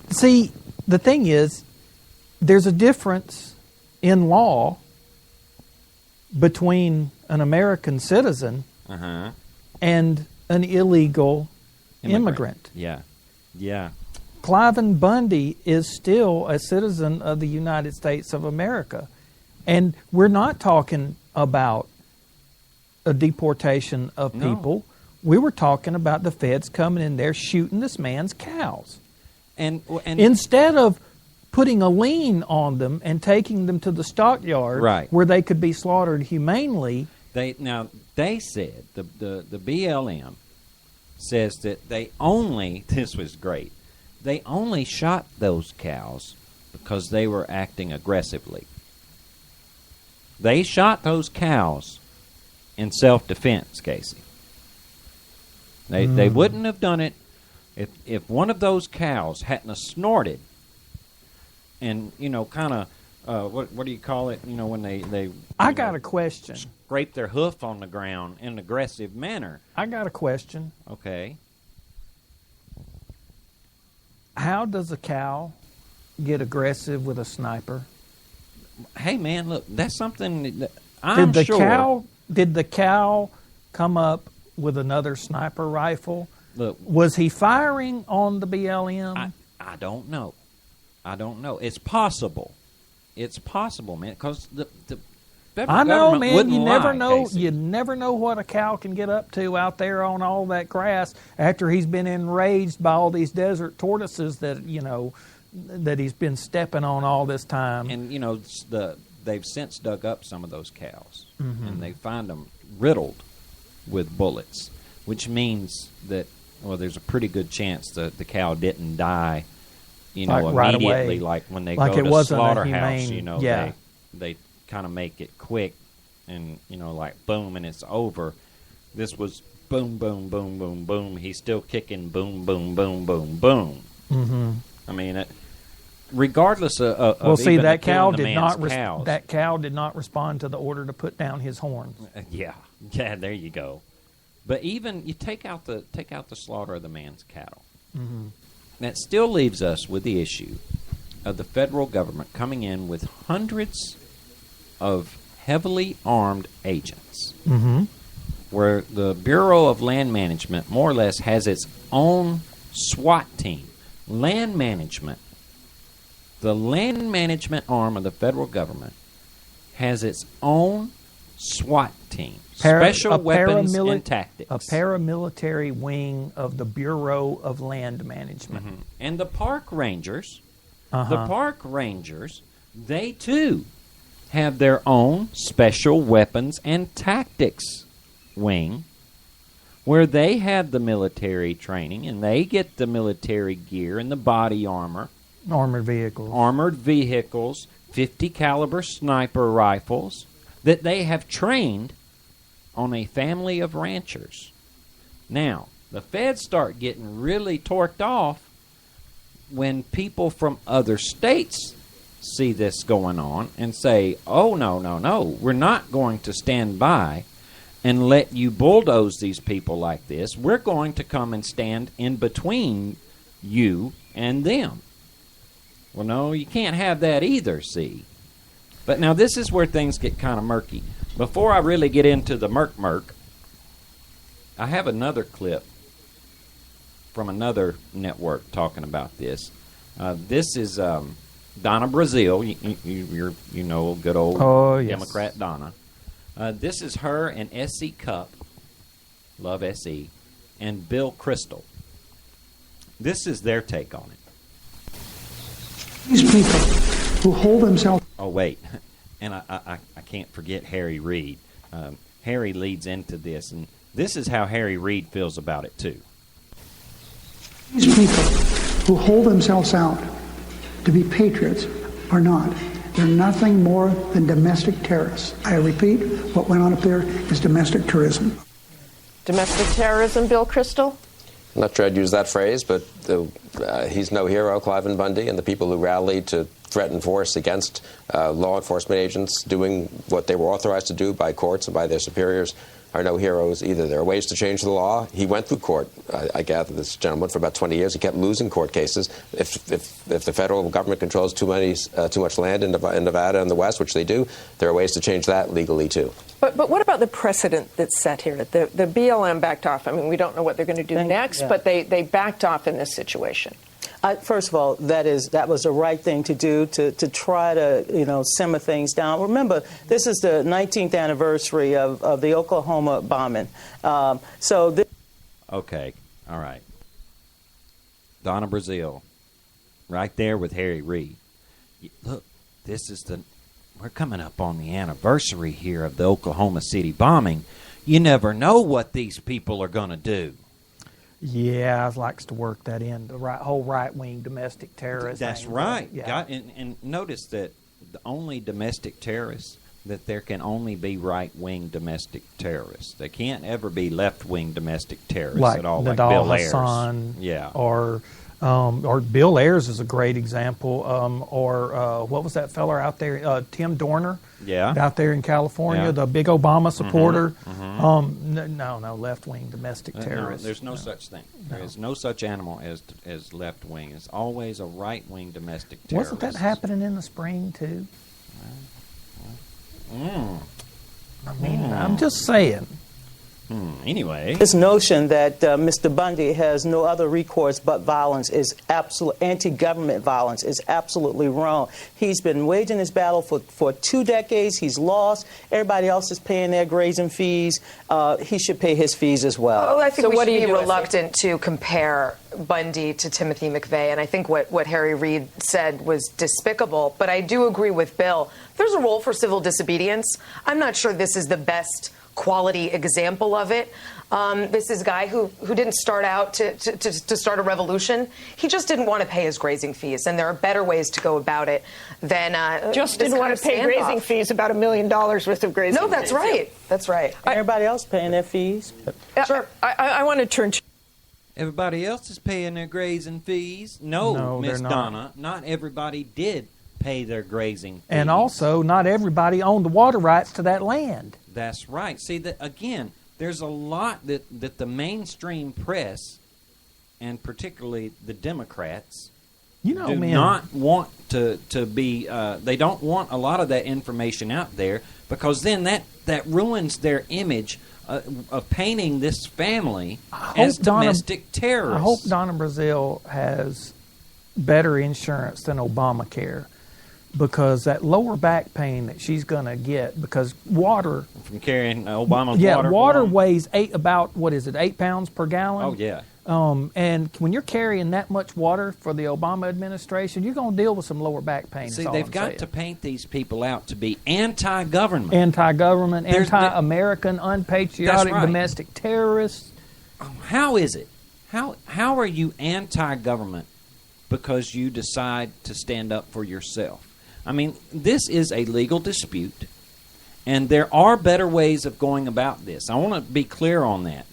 See, the thing is, there's a difference in law between an American citizen and an illegal immigrant. Yeah. Cliven Bundy is still a citizen of the United States of America. And we're not talking about a deportation of people. No. We were talking about the feds coming in there shooting this man's cows. And instead of putting a lien on them and taking them to the stockyard where they could be slaughtered humanely. They said, the BLM says that this was great, they only shot those cows because they were acting aggressively. They shot those cows in self-defense, Casey. They wouldn't have done it if one of those cows hadn't have snorted and, kind of, what do you call it? When they I got a question. Scrape their hoof on the ground in an aggressive manner. I got a question. Okay. How does a cow get aggressive with a sniper? Hey, man, look, that's something that I'm sure. Did the cow come up with another sniper rifle? Look, was he firing on the BLM? I don't know. It's possible. It's possible, man, because I know, man. wouldn't You never lie, know. Casey. You never know what a cow can get up to out there on all that grass after he's been enraged by all these desert tortoises that that he's been stepping on all this time. And they've since dug up some of those cows, Mm-hmm. and they find them riddled with bullets, which means that there's a pretty good chance that the cow didn't die, Like right immediately. away. Like when they Like go it to wasn't a slaughterhouse, humane- they kind of make it quick, and like boom, and it's over. This was boom, boom, boom, boom, boom. He's still kicking, boom, boom, boom, boom, boom. Mm-hmm. I mean, regardless of See, even that the killing cow the did man's not. cows. That cow did not respond to the order to put down his horns. Yeah, there you go. But even you take out the slaughter of the man's cattle. Mm-hmm. That still leaves us with the issue of the federal government coming in with hundreds of heavily armed agents, Mm-hmm. where the Bureau of Land Management more or less has its own SWAT team. Land management, the land management arm of the federal government, has its own SWAT team, special weapons and tactics. A paramilitary wing of the Bureau of Land Management. Mm-hmm. And the park rangers, they too have their own special weapons and tactics wing, where they have the military training and they get the military gear and the body armor, Armored vehicles, 50 caliber sniper rifles that they have trained on a family of ranchers. Now, the feds start getting really torqued off when people from other states see this going on and say, oh, no, we're not going to stand by and let you bulldoze these people like this. We're going to come and stand in between you and them. Well, no, you can't have that either, see. But now this is where things get kind of murky. Before I really get into the murk, I have another clip from another network talking about this. This is Donna Brazile. You know, good old Democrat Donna. This is her and S.E. Cupp, love S.E., and Bill Kristol. This is their take on it. These people who hold themselves... Oh, wait. And I can't forget Harry Reid. Harry leads into this, and this is how Harry Reid feels about it, too. These people who hold themselves out to be patriots are not. They're nothing more than domestic terrorists. I repeat, what went on up there is domestic terrorism. Domestic terrorism, Bill Kristol? I'm not sure I'd use that phrase, but he's no hero, Cliven Bundy, and the people who rallied to threaten force against law enforcement agents doing what they were authorized to do by courts and by their superiors are no heroes either. There are ways to change the law. He went through court, I gather, this gentleman, for about 20 years. He kept losing court cases. If the federal government controls too much land in Nevada and the West, which they do, there are ways to change that legally, too. But what about the precedent that's set here? The BLM backed off. I mean, we don't know what they're going to do next, but they backed off in this situation. First of all, that was the right thing to do to try to simmer things down. Remember, this is the 19th anniversary of the Oklahoma bombing. Okay, all right. Donna Brazile, right there with Harry Reid. Look, we're coming up on the anniversary here of the Oklahoma City bombing. You never know what these people are going to do. Yeah, I likes to work that in, the whole right-wing domestic terrorist. That's right. Yeah. And notice that the only domestic terrorists, that there can only be right-wing domestic terrorists. They can't ever be left-wing domestic terrorists at all, like Bill Ayers. Hassan, yeah. Or Bill Ayers is a great example. Or what was that feller out there, Tim Dorner? Yeah. Out there in California, the big Obama supporter. Mm-hmm. No, left-wing domestic terrorist. No, there's no such thing. There is no such animal as left-wing. It's always a right-wing domestic terrorist. Wasn't that happening in the spring, too? I mean, I'm just saying. Anyway, this notion that Mr. Bundy has no other recourse but violence is anti-government violence is absolutely wrong. He's been waging this battle for 2 decades. He's lost. Everybody else is paying their grazing fees. He should pay his fees as well. I think we should be reluctant to compare Bundy to Timothy McVeigh, and I think what Harry Reid said was despicable, but I do agree with Bill. There's a role for civil disobedience. I'm not sure this is the best quality example of it. This is a guy who didn't start out to start a revolution. He just didn't want to pay his grazing fees, and there are better ways to go about it than just didn't want to pay grazing fees, about $1 million worth of grazing fees. No, that's right. That's right. Everybody else paying their fees. Sure. I want to turn to... Everybody else is paying their grazing fees. No, Miss Donna, not everybody did pay their grazing fees. And also, not everybody owned the water rights to that land. That's right. See, again, there's a lot that the mainstream press, and particularly the Democrats, do not want to be. They don't want a lot of that information out there, because then that ruins their image of painting this family as domestic terrorists. I hope Donna Brazile has better insurance than Obamacare, because that lower back pain that she's going to get, because water from carrying Obama's water weighs 8 pounds per gallon. Oh yeah. And when you're carrying that much water for the Obama administration, you're going to deal with some lower back pain. See, they've got to paint these people out to be anti-government, anti-American, unpatriotic, domestic terrorists. How is it? How are you anti-government because you decide to stand up for yourself? I mean, this is a legal dispute, and there are better ways of going about this. I want to be clear on that.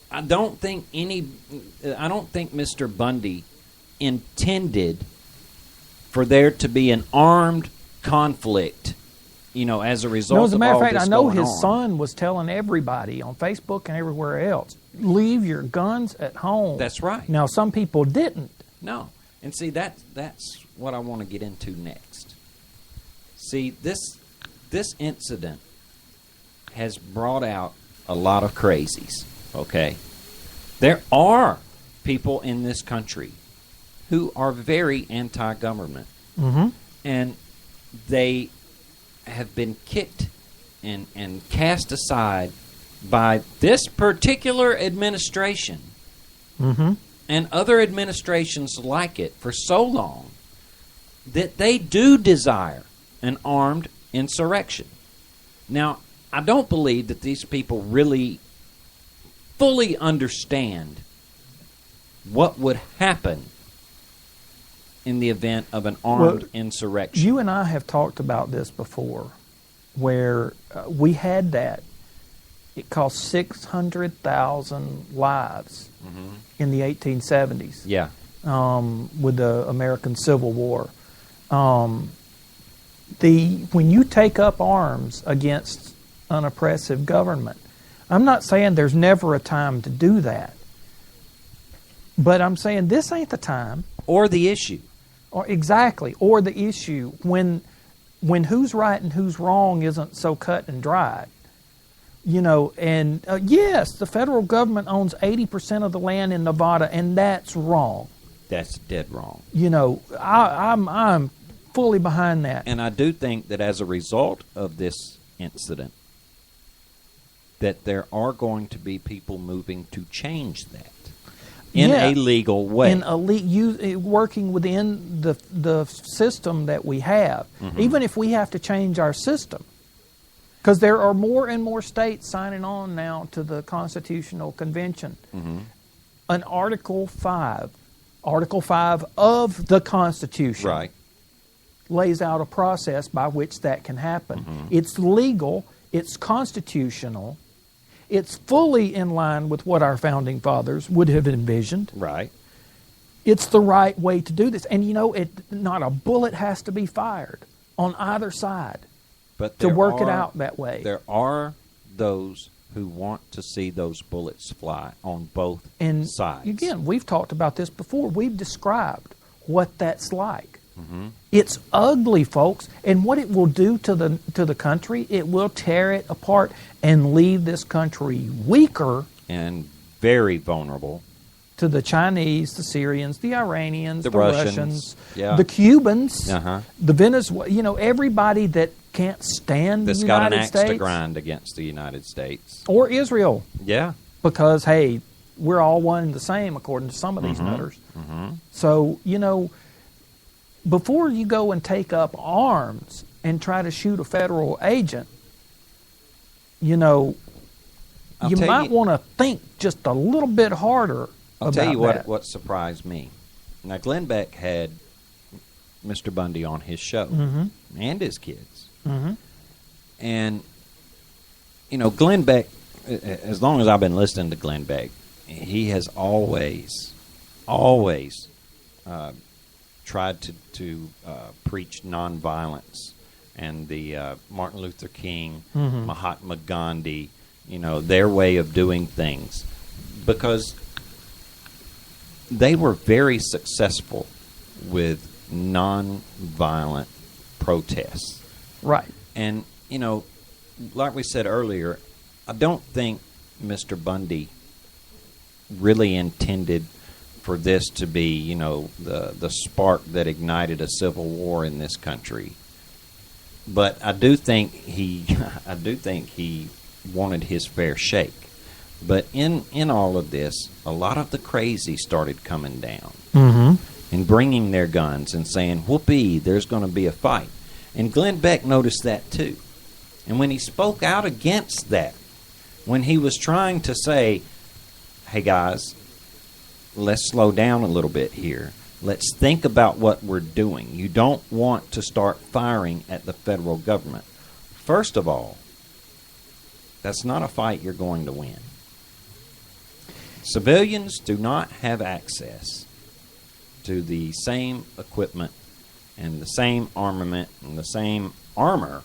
I don't think Mr. Bundy intended for there to be an armed conflict, as a result as a matter of all of fact, this I know going his on. son was telling everybody on Facebook and everywhere else, leave your guns at home. That's right. Now, some people didn't. No. And see, that's what I want to get into next. See, this incident has brought out a lot of crazies, okay? There are people in this country who are very anti-government. Mm-hmm. And they have been kicked and cast aside by this particular administration. Mm-hmm. And other administrations like it for so long that they do desire an armed insurrection. Now, I don't believe that these people really fully understand what would happen in the event of an armed insurrection. You and I have talked about this before, where we had that. It cost 600,000 lives in the 1870s. Yeah. With the American Civil War. When you take up arms against an oppressive government, I'm not saying there's never a time to do that, but I'm saying this ain't the time. Or the issue. Or the issue when who's right and who's wrong isn't so cut and dried. Yes, the federal government owns 80% of the land in Nevada, and that's wrong. That's dead wrong. I'm fully behind that. And I do think that as a result of this incident, that there are going to be people moving to change that in a legal way. Working within the system that we have, even if we have to change our system. Because there are more and more states signing on now to the Constitutional Convention. An Article 5 of the Constitution lays out a process by which that can happen. It's legal, it's constitutional, it's fully in line with what our founding fathers would have envisioned. Right. It's the right way to do this. And not a bullet has to be fired on either side. But to work it out that way. There are those who want to see those bullets fly on both sides. Again, we've talked about this before. We've described what that's like. Mm-hmm. It's ugly, folks. And what it will do to the country, it will tear it apart and leave this country weaker and very vulnerable to the Chinese, the Syrians, the Iranians, the Russians, yeah. the Cubans, uh-huh. the Venezuela, everybody that can't stand that's the got United an axe States. to grind against the United States. Or Israel. Yeah. Because, hey, we're all one and the same according to some of these nutters. Mm-hmm. So, before you go and take up arms and try to shoot a federal agent, you might want to think just a little bit harder I'll about tell you that. what surprised me. Now, Glenn Beck had Mr. Bundy on his show Mm-hmm. and his kids. Mm-hmm. And, Glenn Beck, as long as I've been listening to Glenn Beck, he has always tried to preach nonviolence and the Martin Luther King, Mm-hmm. Mahatma Gandhi, their way of doing things, because they were very successful with nonviolent protests. Right. And, like we said earlier, I don't think Mr. Bundy really intended for this to be, the spark that ignited a civil war in this country. But I do think he wanted his fair shake. But in all of this, a lot of the crazy started coming down Mm-hmm. and bringing their guns and saying, whoopee, there's going to be a fight. And Glenn Beck noticed that too. And when he spoke out against that, when he was trying to say, hey guys, let's slow down a little bit here. Let's think about what we're doing. You don't want to start firing at the federal government. First of all, that's not a fight you're going to win. Civilians do not have access to the same equipment and the same armament and the same armor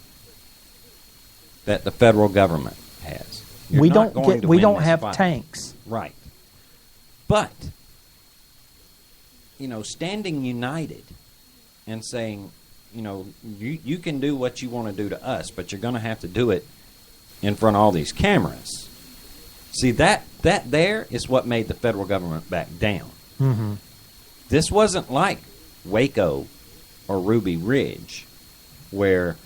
that the federal government has. We don't have fight. tanks. Right. But, standing united and saying, you can do what you want to do to us, but you're going to have to do it in front of all these cameras. See, that there is what made the federal government back down. Mm-hmm. This wasn't like Waco or Ruby Ridge, where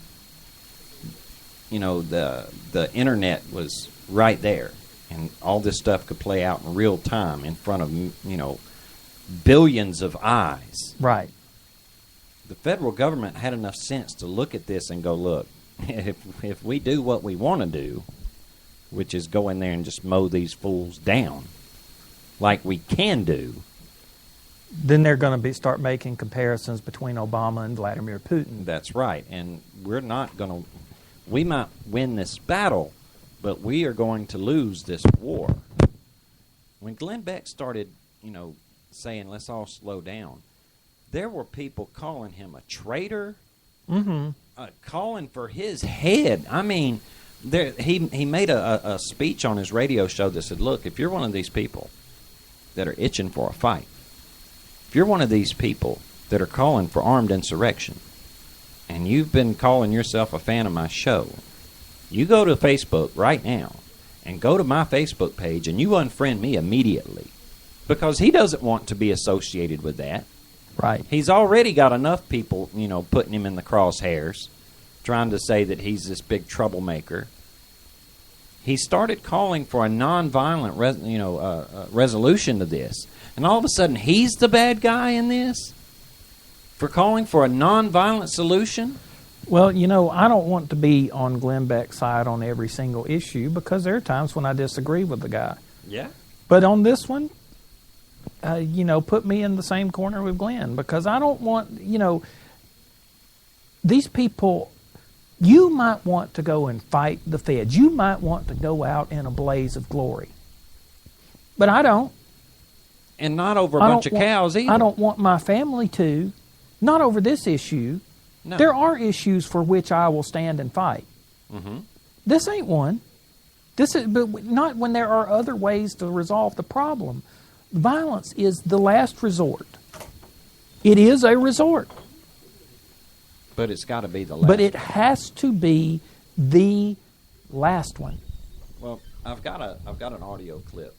the internet was right there, and all this stuff could play out in real time in front of billions of eyes. Right. The federal government had enough sense to look at this and go, look, if we do what we want to do, which is go in there and just mow these fools down, like we can do, then they're going to start making comparisons between Obama and Vladimir Putin. That's right. And we're not going to, we might win this battle, but we are going to lose this war. When Glenn Beck started, saying let's all slow down, there were people calling him a traitor, Mm-hmm. Calling for his head. I mean, he made a speech on his radio show that said, look, if you're one of these people that are itching for a fight, if you're one of these people that are calling for armed insurrection, and you've been calling yourself a fan of my show, you go to Facebook right now and go to my Facebook page and you unfriend me immediately, because he doesn't want to be associated with that. Right. He's already got enough people, putting him in the crosshairs, trying to say that he's this big troublemaker. He started calling for a nonviolent resolution to this. And all of a sudden, he's the bad guy in this? For calling for a nonviolent solution? Well, I don't want to be on Glenn Beck's side on every single issue, because there are times when I disagree with the guy. Yeah. But on this one, put me in the same corner with Glenn, because I don't want, these people, you might want to go and fight the feds. You might want to go out in a blaze of glory. But I don't. And not over a bunch of cows either. I don't want my family to. Not over this issue. No. There are issues for which I will stand and fight. Mm-hmm. This ain't one. But not when there are other ways to resolve the problem. Violence is the last resort. It is a resort. But it's got to be the last. But it has to be the last one. Well, I've got an audio clip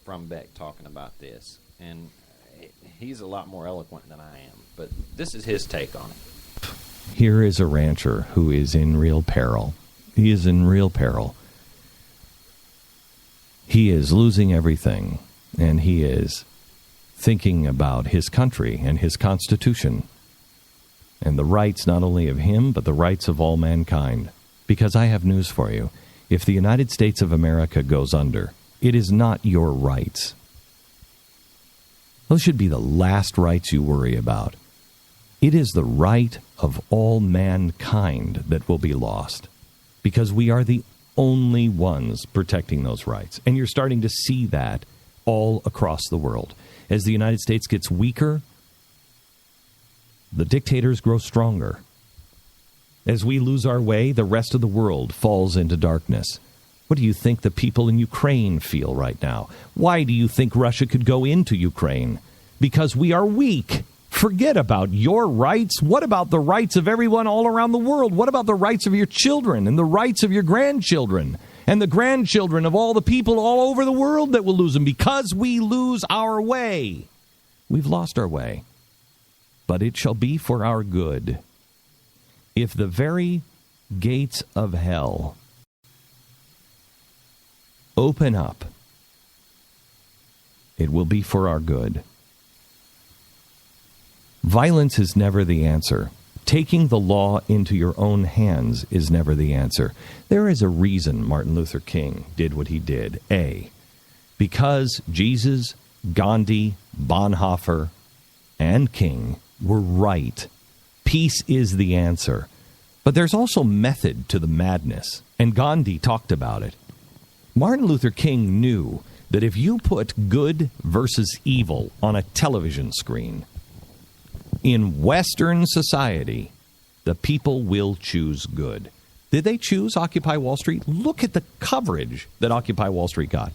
from Beck talking about this, and he's a lot more eloquent than I am. But this is his take on it. Here is a rancher who is in real peril. He is in real peril. He is losing everything, and he is thinking about his country and his Constitution and the rights not only of him, but the rights of all mankind. Because I have news for you. If the United States of America goes under, it is not your rights. Those should be the last rights you worry about. It is the right of all mankind that will be lost, because we are the only ones protecting those rights. And you're starting to see that all across the world. As the United States gets weaker, the dictators grow stronger. As we lose our way, the rest of the world falls into darkness. What do you think the people in Ukraine feel right now? Why do you think Russia could go into Ukraine? Because we are weak. Forget about your rights. What about the rights of everyone all around the world? What about the rights of your children and the rights of your grandchildren and the grandchildren of all the people all over the world that will lose them because we lose our way? We've lost our way, but it shall be for our good. If the very gates of hell open up, it will be for our good. Violence is never the answer. Taking the law into your own hands is never the answer. There is a reason Martin Luther King did what he did. A, because Jesus, Gandhi, Bonhoeffer, and King were right. Peace is the answer. But there's also method to the madness, and Gandhi talked about it. Martin Luther King knew that if you put good versus evil on a television screen, in Western society, the people will choose good. Did they choose Occupy Wall Street? Look at the coverage that Occupy Wall Street got.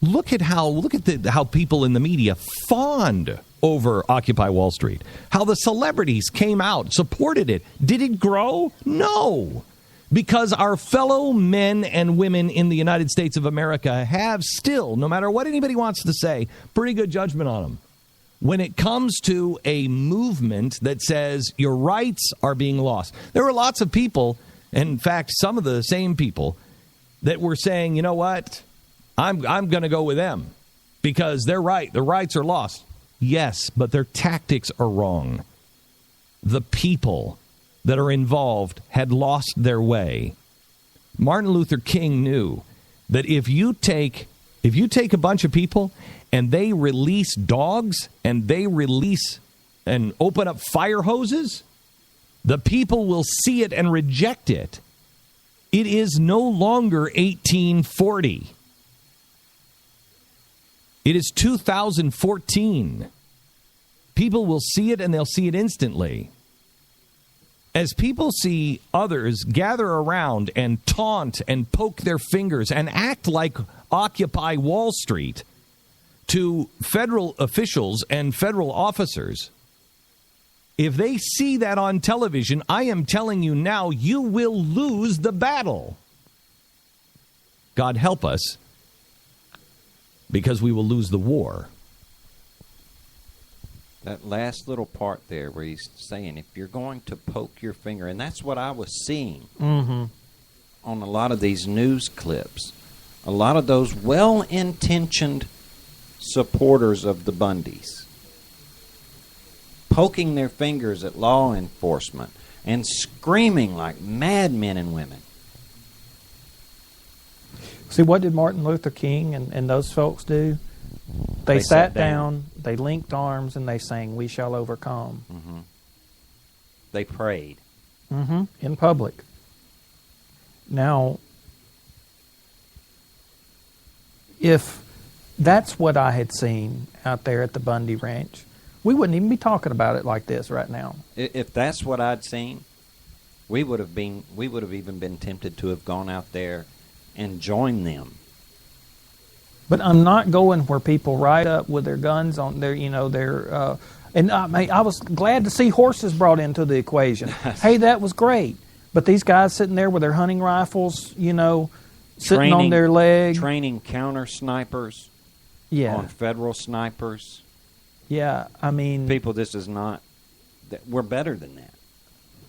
Look at how people in the media fawned over Occupy Wall Street. How the celebrities came out, supported it. Did it grow? No. Because our fellow men and women in the United States of America have still, no matter what anybody wants to say, pretty good judgment on them. When it comes to a movement that says your rights are being lost. There were lots of people, in fact, some of the same people, that were saying, you know what, I'm going to go with them because they're right. The rights are lost. Yes, but their tactics are wrong. The people that are involved had lost their way. Martin Luther King knew that if you take a bunch of people and they release dogs and they release and open up fire hoses, the people will see it and reject it. It is no longer 1840. It is 2014. People will see it and they'll see it instantly. As people see others gather around and taunt and poke their fingers and act like Occupy Wall Street to federal officials and federal officers, if they see that on television, I am telling you now, you will lose the battle. God help us, because we will lose the war. That last little part there where he's saying, if you're going to poke your finger, and that's what I was seeing on a lot of these news clips. A lot of those well-intentioned supporters of the Bundys poking their fingers at law enforcement and screaming like madmen and women. See, what did Martin Luther King and those folks do? They sat down, they linked arms, and they sang, "We shall overcome." Mm-hmm. They prayed. In public. Now, if that's what I had seen out there at the Bundy Ranch, we wouldn't even be talking about it like this right now. If that's what I'd seen, we would have even been tempted to have gone out there and joined them. But I'm not going where people ride up with their guns on their And I was glad to see horses brought into the equation. Hey, that was great. But these guys sitting there with their hunting rifles, sitting on their leg. Training counter snipers on federal snipers. Yeah, I mean... People, this is not... We're better than that.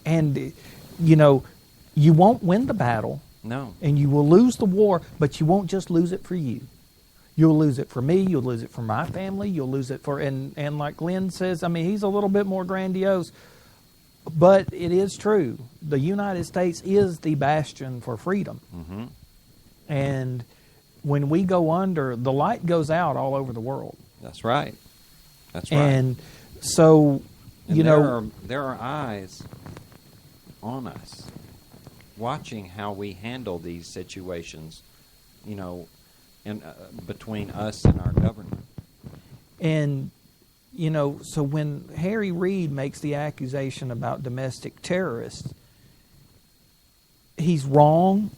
And, you won't win the battle. No. And you will lose the war, but you won't just lose it for you. You'll lose it for me. You'll lose it for my family. You'll lose it for... And like Glenn says, I mean, he's a little bit more grandiose. But it is true. The United States is the bastion for freedom. Mm-hmm. And when we go under, the light goes out all over the world. That's right. That's right. And so, there are eyes on us, watching how we handle these situations, and between us and our government. And, so when Harry Reid makes the accusation about domestic terrorists, he's wrong,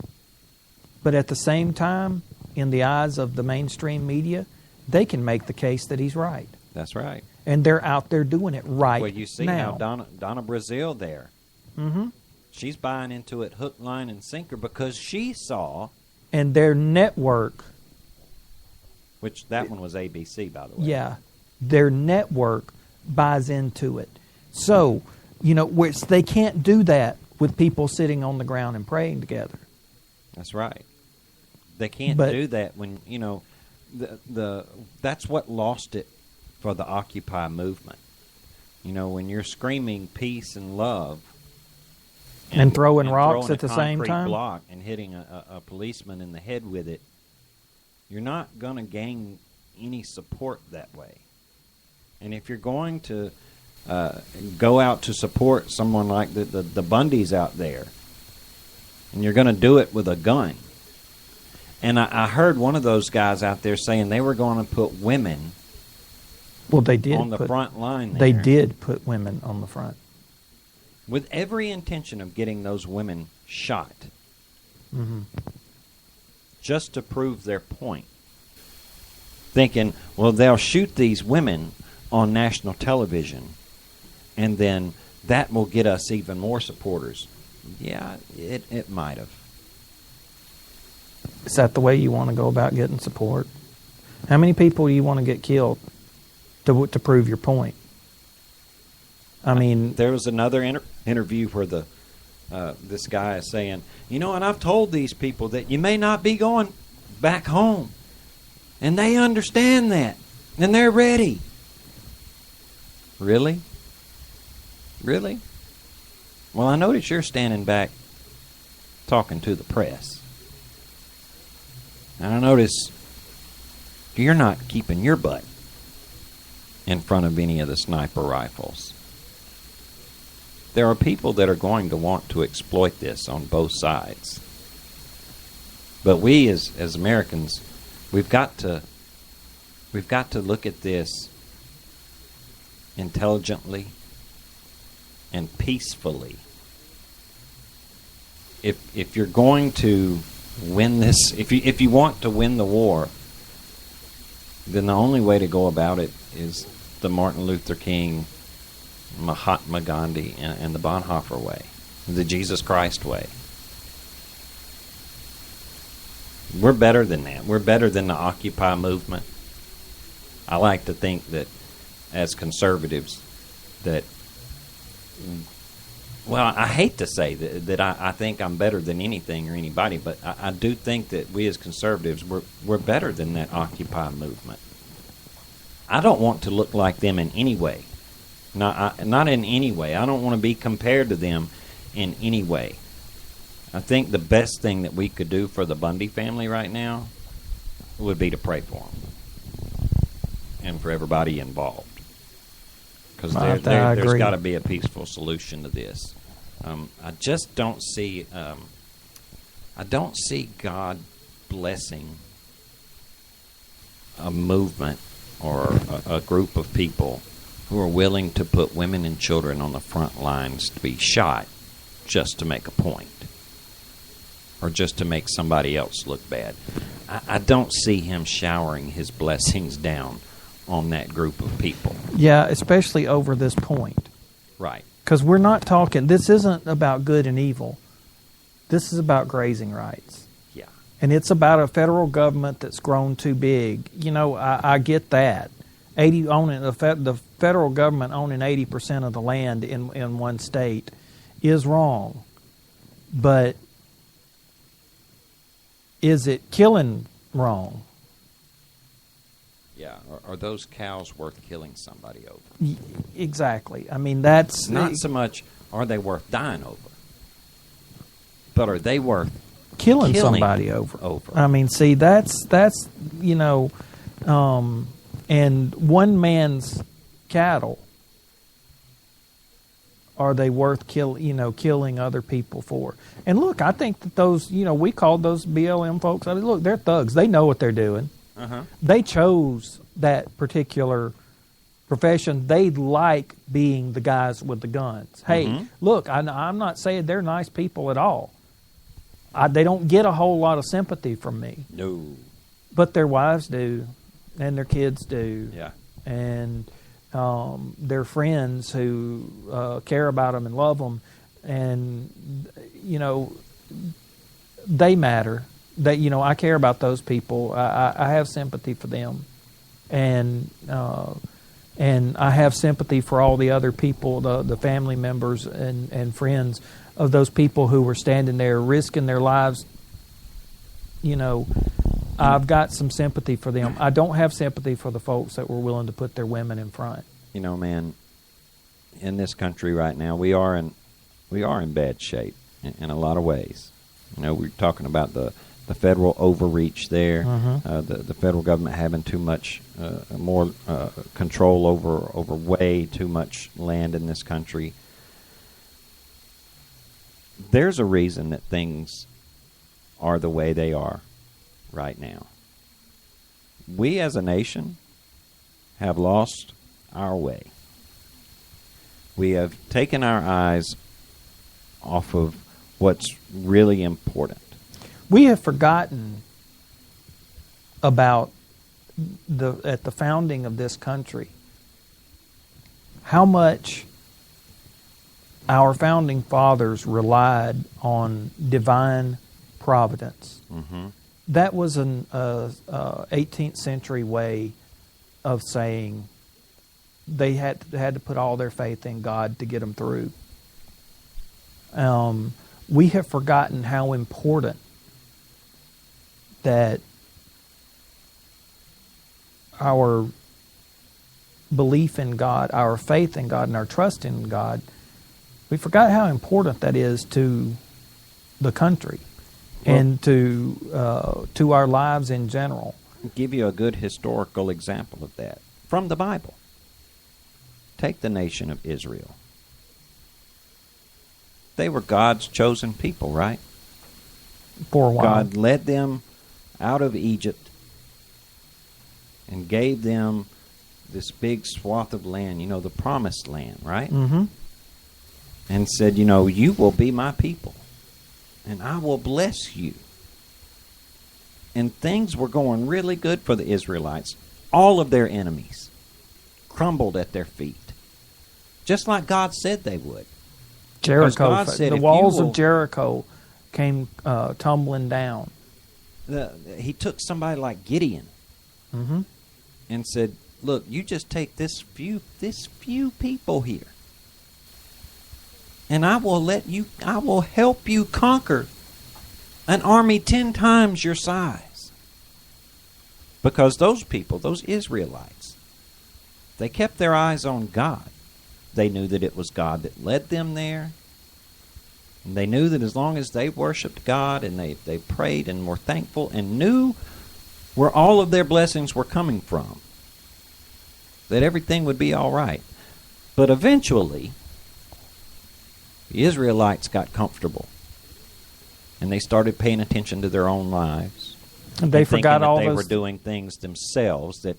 but at the same time, in the eyes of the mainstream media, they can make the case that he's right. That's right. And they're out there doing it right now. Well, you see how Donna Brazile there. Mm-hmm. She's buying into it hook, line, and sinker because she saw... And their network... Which, that one was ABC, by the way. Yeah. Their network buys into it. So, which they can't do that with people sitting on the ground and praying together. That's right. They can't do that when, that's what lost it for the Occupy movement. When you're screaming peace and love... And throwing rocks at the same time? Block and hitting a policeman in the head with it, you're not going to gain any support that way. And if you're going to go out to support someone like the Bundys out there, and you're going to do it with a gun, and I heard one of those guys out there saying they were going to put women they did on the front line there. They did put women on the front. With every intention of getting those women shot. Mm-hmm. Just to prove their point. Thinking, well, they'll shoot these women on national television, and then that will get us even more supporters. Yeah, it might have. Is that the way you want to go about getting support? How many people do you want to get killed to prove your point? I mean... There was another interview where this guy is saying, and I've told these people that you may not be going back home. And they understand that. And they're ready. Really? Really? Well, I notice you're standing back talking to the press. And I notice you're not keeping your butt in front of any of the sniper rifles. There are people that are going to want to exploit this on both sides. But we as Americans, we've got to look at this intelligently and peacefully. If you're going to win this, if you want to win the war, then the only way to go about it is the Martin Luther King, Mahatma Gandhi, and the Bonhoeffer way, the Jesus Christ way. We're better than that. We're better than the Occupy movement. I like to think that as conservatives that, well, I hate to say that I think I'm better than anything or anybody, but I do think that we as conservatives, we're better than that Occupy movement. I don't want to look like them in any way. Not in any way. I don't want to be compared to them in any way. I think the best thing that we could do for the Bundy family right now would be to pray for them and for everybody involved. Because there's got to be a peaceful solution to this. I just don't see. I don't see God blessing a movement or a group of people who are willing to put women and children on the front lines to be shot just to make a point or just to make somebody else look bad. I don't see him showering his blessings down on that group of people. Yeah, especially over this point. Right. Because we're not talking, this isn't about good and evil. This is about grazing rights. Yeah. And it's about a federal government that's grown too big. You know, I get that. The federal government owning 80% of the land in one state is wrong. But is it killing wrong? Yeah. Are those cows worth killing somebody over? Exactly. I mean, that's... Not so much are they worth dying over, but are they worth killing somebody over? I mean, see, that's you know, and one man's cattle, are they worth killing other people for? And look, I think that those, we called those BLM folks, I mean, look, they're thugs. They know what they're doing. Uh-huh. They chose that particular profession. They like being the guys with the guns. Hey, look, I'm not saying they're nice people at all. They don't get a whole lot of sympathy from me. No. But their wives do, and their kids do. Yeah. And their friends who care about them and love them. And, they matter. I care about those people. I have sympathy for them. And I have sympathy for all the other people, the family members and friends of those people who were standing there risking their lives. I've got some sympathy for them. I don't have sympathy for the folks that were willing to put their women in front. Man, in this country right now, we are in bad shape in a lot of ways. We're talking about the federal overreach there, the federal government having too much more control over way too much land in this country. There's a reason that things are the way they are right now. We as a nation have lost our way. We have taken our eyes off of what's really important. We have forgotten about at the founding of this country how much our founding fathers relied on divine providence. Mm-hmm. That was an 18th century way of saying they had to put all their faith in God to get them through. We have forgotten how important that our belief in God, our faith in God, and our trust in God, we forgot how important that is to the country and to our lives in general. I'll give you a good historical example of that from the Bible. Take the nation of Israel. They were God's chosen people, right? For a while. God led them out of Egypt and gave them this big swath of land, the promised land, right? Mm-hmm. And said, you will be my people, and I will bless you. And things were going really good for the Israelites. All of their enemies crumbled at their feet, just like God said they would. Jericho, the walls of Jericho came tumbling down. He took somebody like Gideon and said, look, you just take this few people here, and I will help you conquer an army 10 times your size. Because those people, those Israelites, they kept their eyes on God. They knew that it was God that led them there. And they knew that as long as they worshiped God and they prayed and were thankful and knew where all of their blessings were coming from, that everything would be all right. But eventually, the Israelites got comfortable. And they started paying attention to their own lives. And they forgot all they were doing things themselves that,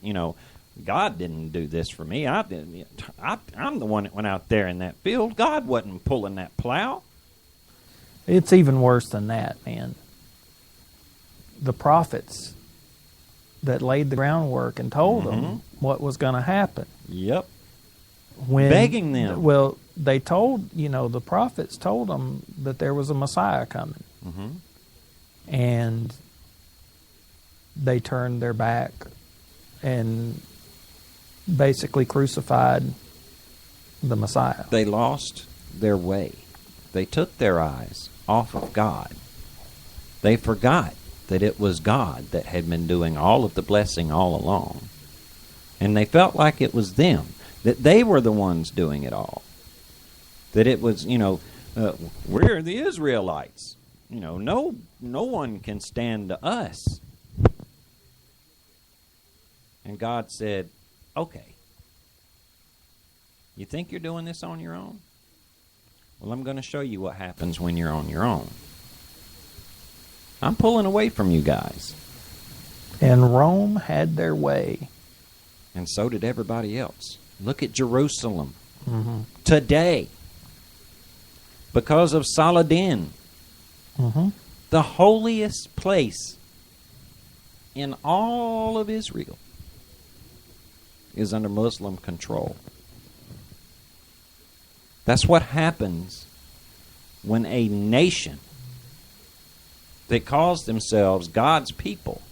God didn't do this for me. I'm the one that went out there in that field. God wasn't pulling that plow. It's even worse than that, man. The prophets that laid the groundwork and told them what was going to happen. Yep. When, begging them. Well, they told, the prophets told them that there was a Messiah coming. Mm-hmm. And they turned their back and basically crucified the Messiah. They lost their way. They took their eyes off of God. They forgot that it was God that had been doing all of the blessing all along. And they felt like it was them, that they were the ones doing it all. That it was, we're the Israelites. No one can stand to us. And God said, okay, you think you're doing this on your own? Well, I'm going to show you what happens when you're on your own. I'm pulling away from you guys. And Rome had their way. And so did everybody else. Look at Jerusalem. Mm-hmm. Today, because of Saladin, mm-hmm. the holiest place in all of Israel is under Muslim control. That's what happens when a nation that calls themselves God's people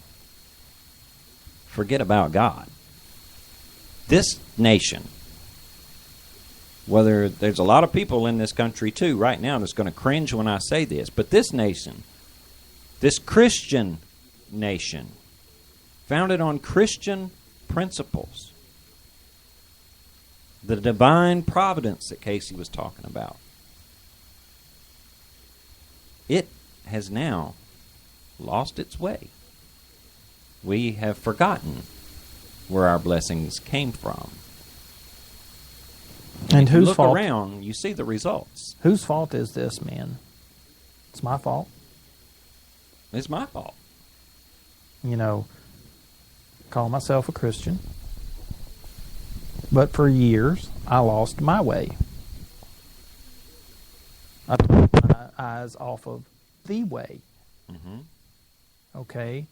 forget about God. This nation, whether there's a lot of people in this country too right now that's going to cringe when I say this, but this nation, this Christian nation, founded on Christian principles, the divine providence that Casey was talking about, it has now lost its way. We have forgotten where our blessings came from. And whose look fault? Around, you see the results. Whose fault is this, man? It's my fault. It's my fault. Call myself a Christian. But for years, I lost my way. I took my eyes off of the way. Mm-hmm. Okay?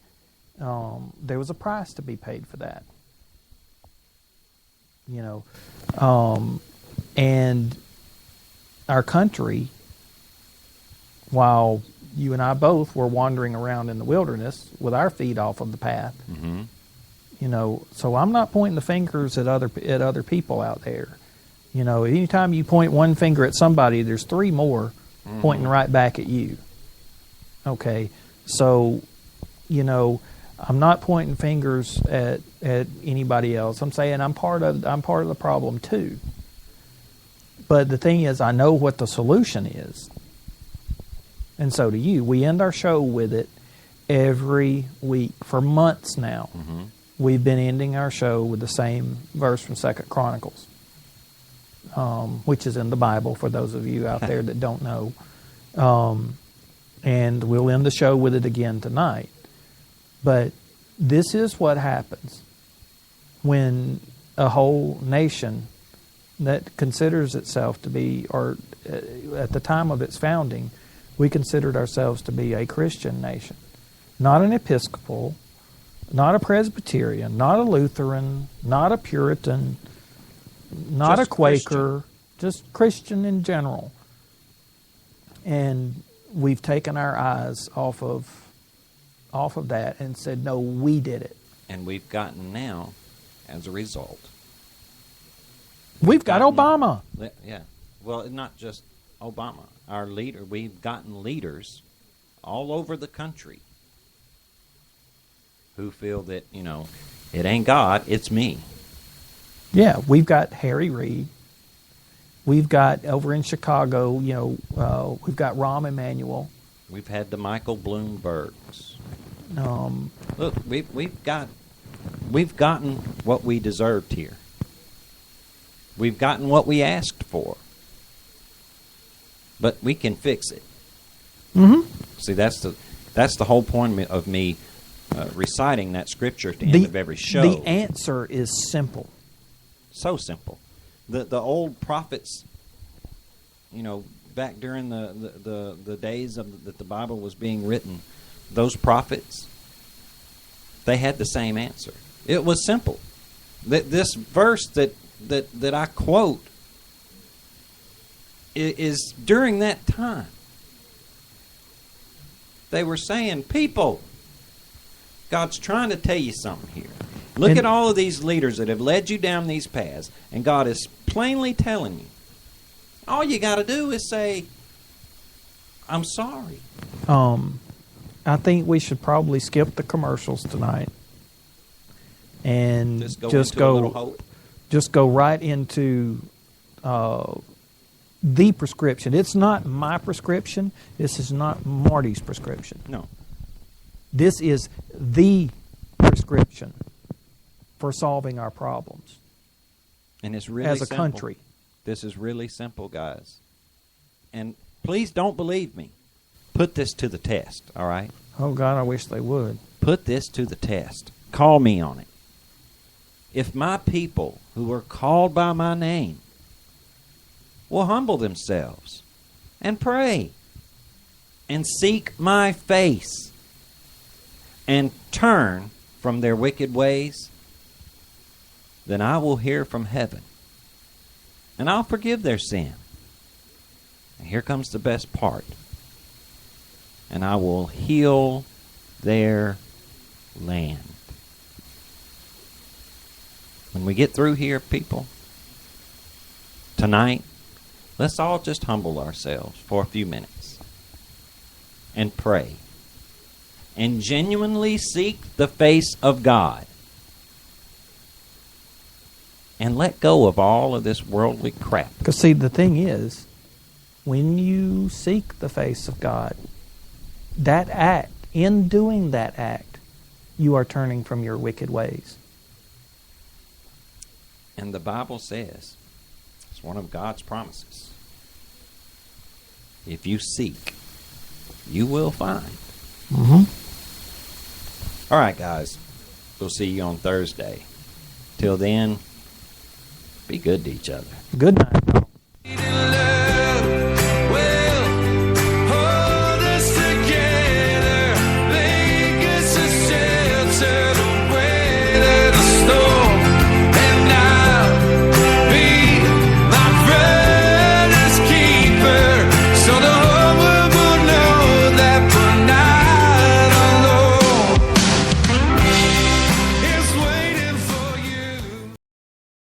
There was a price to be paid for that. And our country, while you and I both were wandering around in the wilderness with our feet off of the path, mm-hmm. So I'm not pointing the fingers at other people out there. Anytime you point one finger at somebody, there's three more mm-hmm. pointing right back at you. Okay, so I'm not pointing fingers at anybody else. I'm saying I'm part of the problem too. But the thing is, I know what the solution is, and so do you. We end our show with it every week for months now. Mm-hmm. We've been ending our show with the same verse from 2 Chronicles, which is in the Bible for those of you out there that don't know. And we'll end the show with it again tonight. But this is what happens when a whole nation that considers itself to be, or at the time of its founding, we considered ourselves to be a Christian nation. Not an Episcopal, not a Presbyterian, not a Lutheran, not a Puritan, not a Quaker, just Christian in general. And we've taken our eyes off of that and said, no, we did it. And we've gotten now, as a result, we've got Obama. Yeah. Well, not just Obama. Our leader, we've gotten leaders all over the country who feel that, it ain't God, it's me. Yeah, we've got Harry Reid. We've got over in Chicago, we've got Rahm Emanuel. We've had the Michael Bloombergs. Look, we've gotten what we deserved here. We've gotten what we asked for. But we can fix it. Mm-hmm. See, that's the whole point of me reciting that scripture at the end of every show. The answer is simple. So simple. The old prophets, back during the days that the Bible was being written, those prophets, they had the same answer. It was simple. This verse that I quote is during that time. They were saying, people, God's trying to tell you something here. Look at all of these leaders that have led you down these paths, and God is plainly telling you, all you got to do is say, I'm sorry. I think we should probably skip the commercials tonight and just go right into the prescription. It's not my prescription. This is not Marty's prescription. No. This is the prescription for solving our problems. And it's really as a simple. Country. This is really simple, guys. And please don't believe me. Put this to the test, all right? Oh, God, I wish they would. Put this to the test. Call me on it. If my people who are called by my name will humble themselves and pray and seek my face and turn from their wicked ways, then I will hear from heaven and I'll forgive their sin. And here comes the best part. And I will heal their land. When we get through here, people, tonight, let's all just humble ourselves for a few minutes and pray and genuinely seek the face of God and let go of all of this worldly crap. Because, see, the thing is, when you seek the face of God, that act, in doing that act, you are turning from your wicked ways. And the Bible says, it's one of God's promises, if you seek, you will find. Mm-hmm. All right, guys. We'll see you on Thursday. Till then, be good to each other. Good night.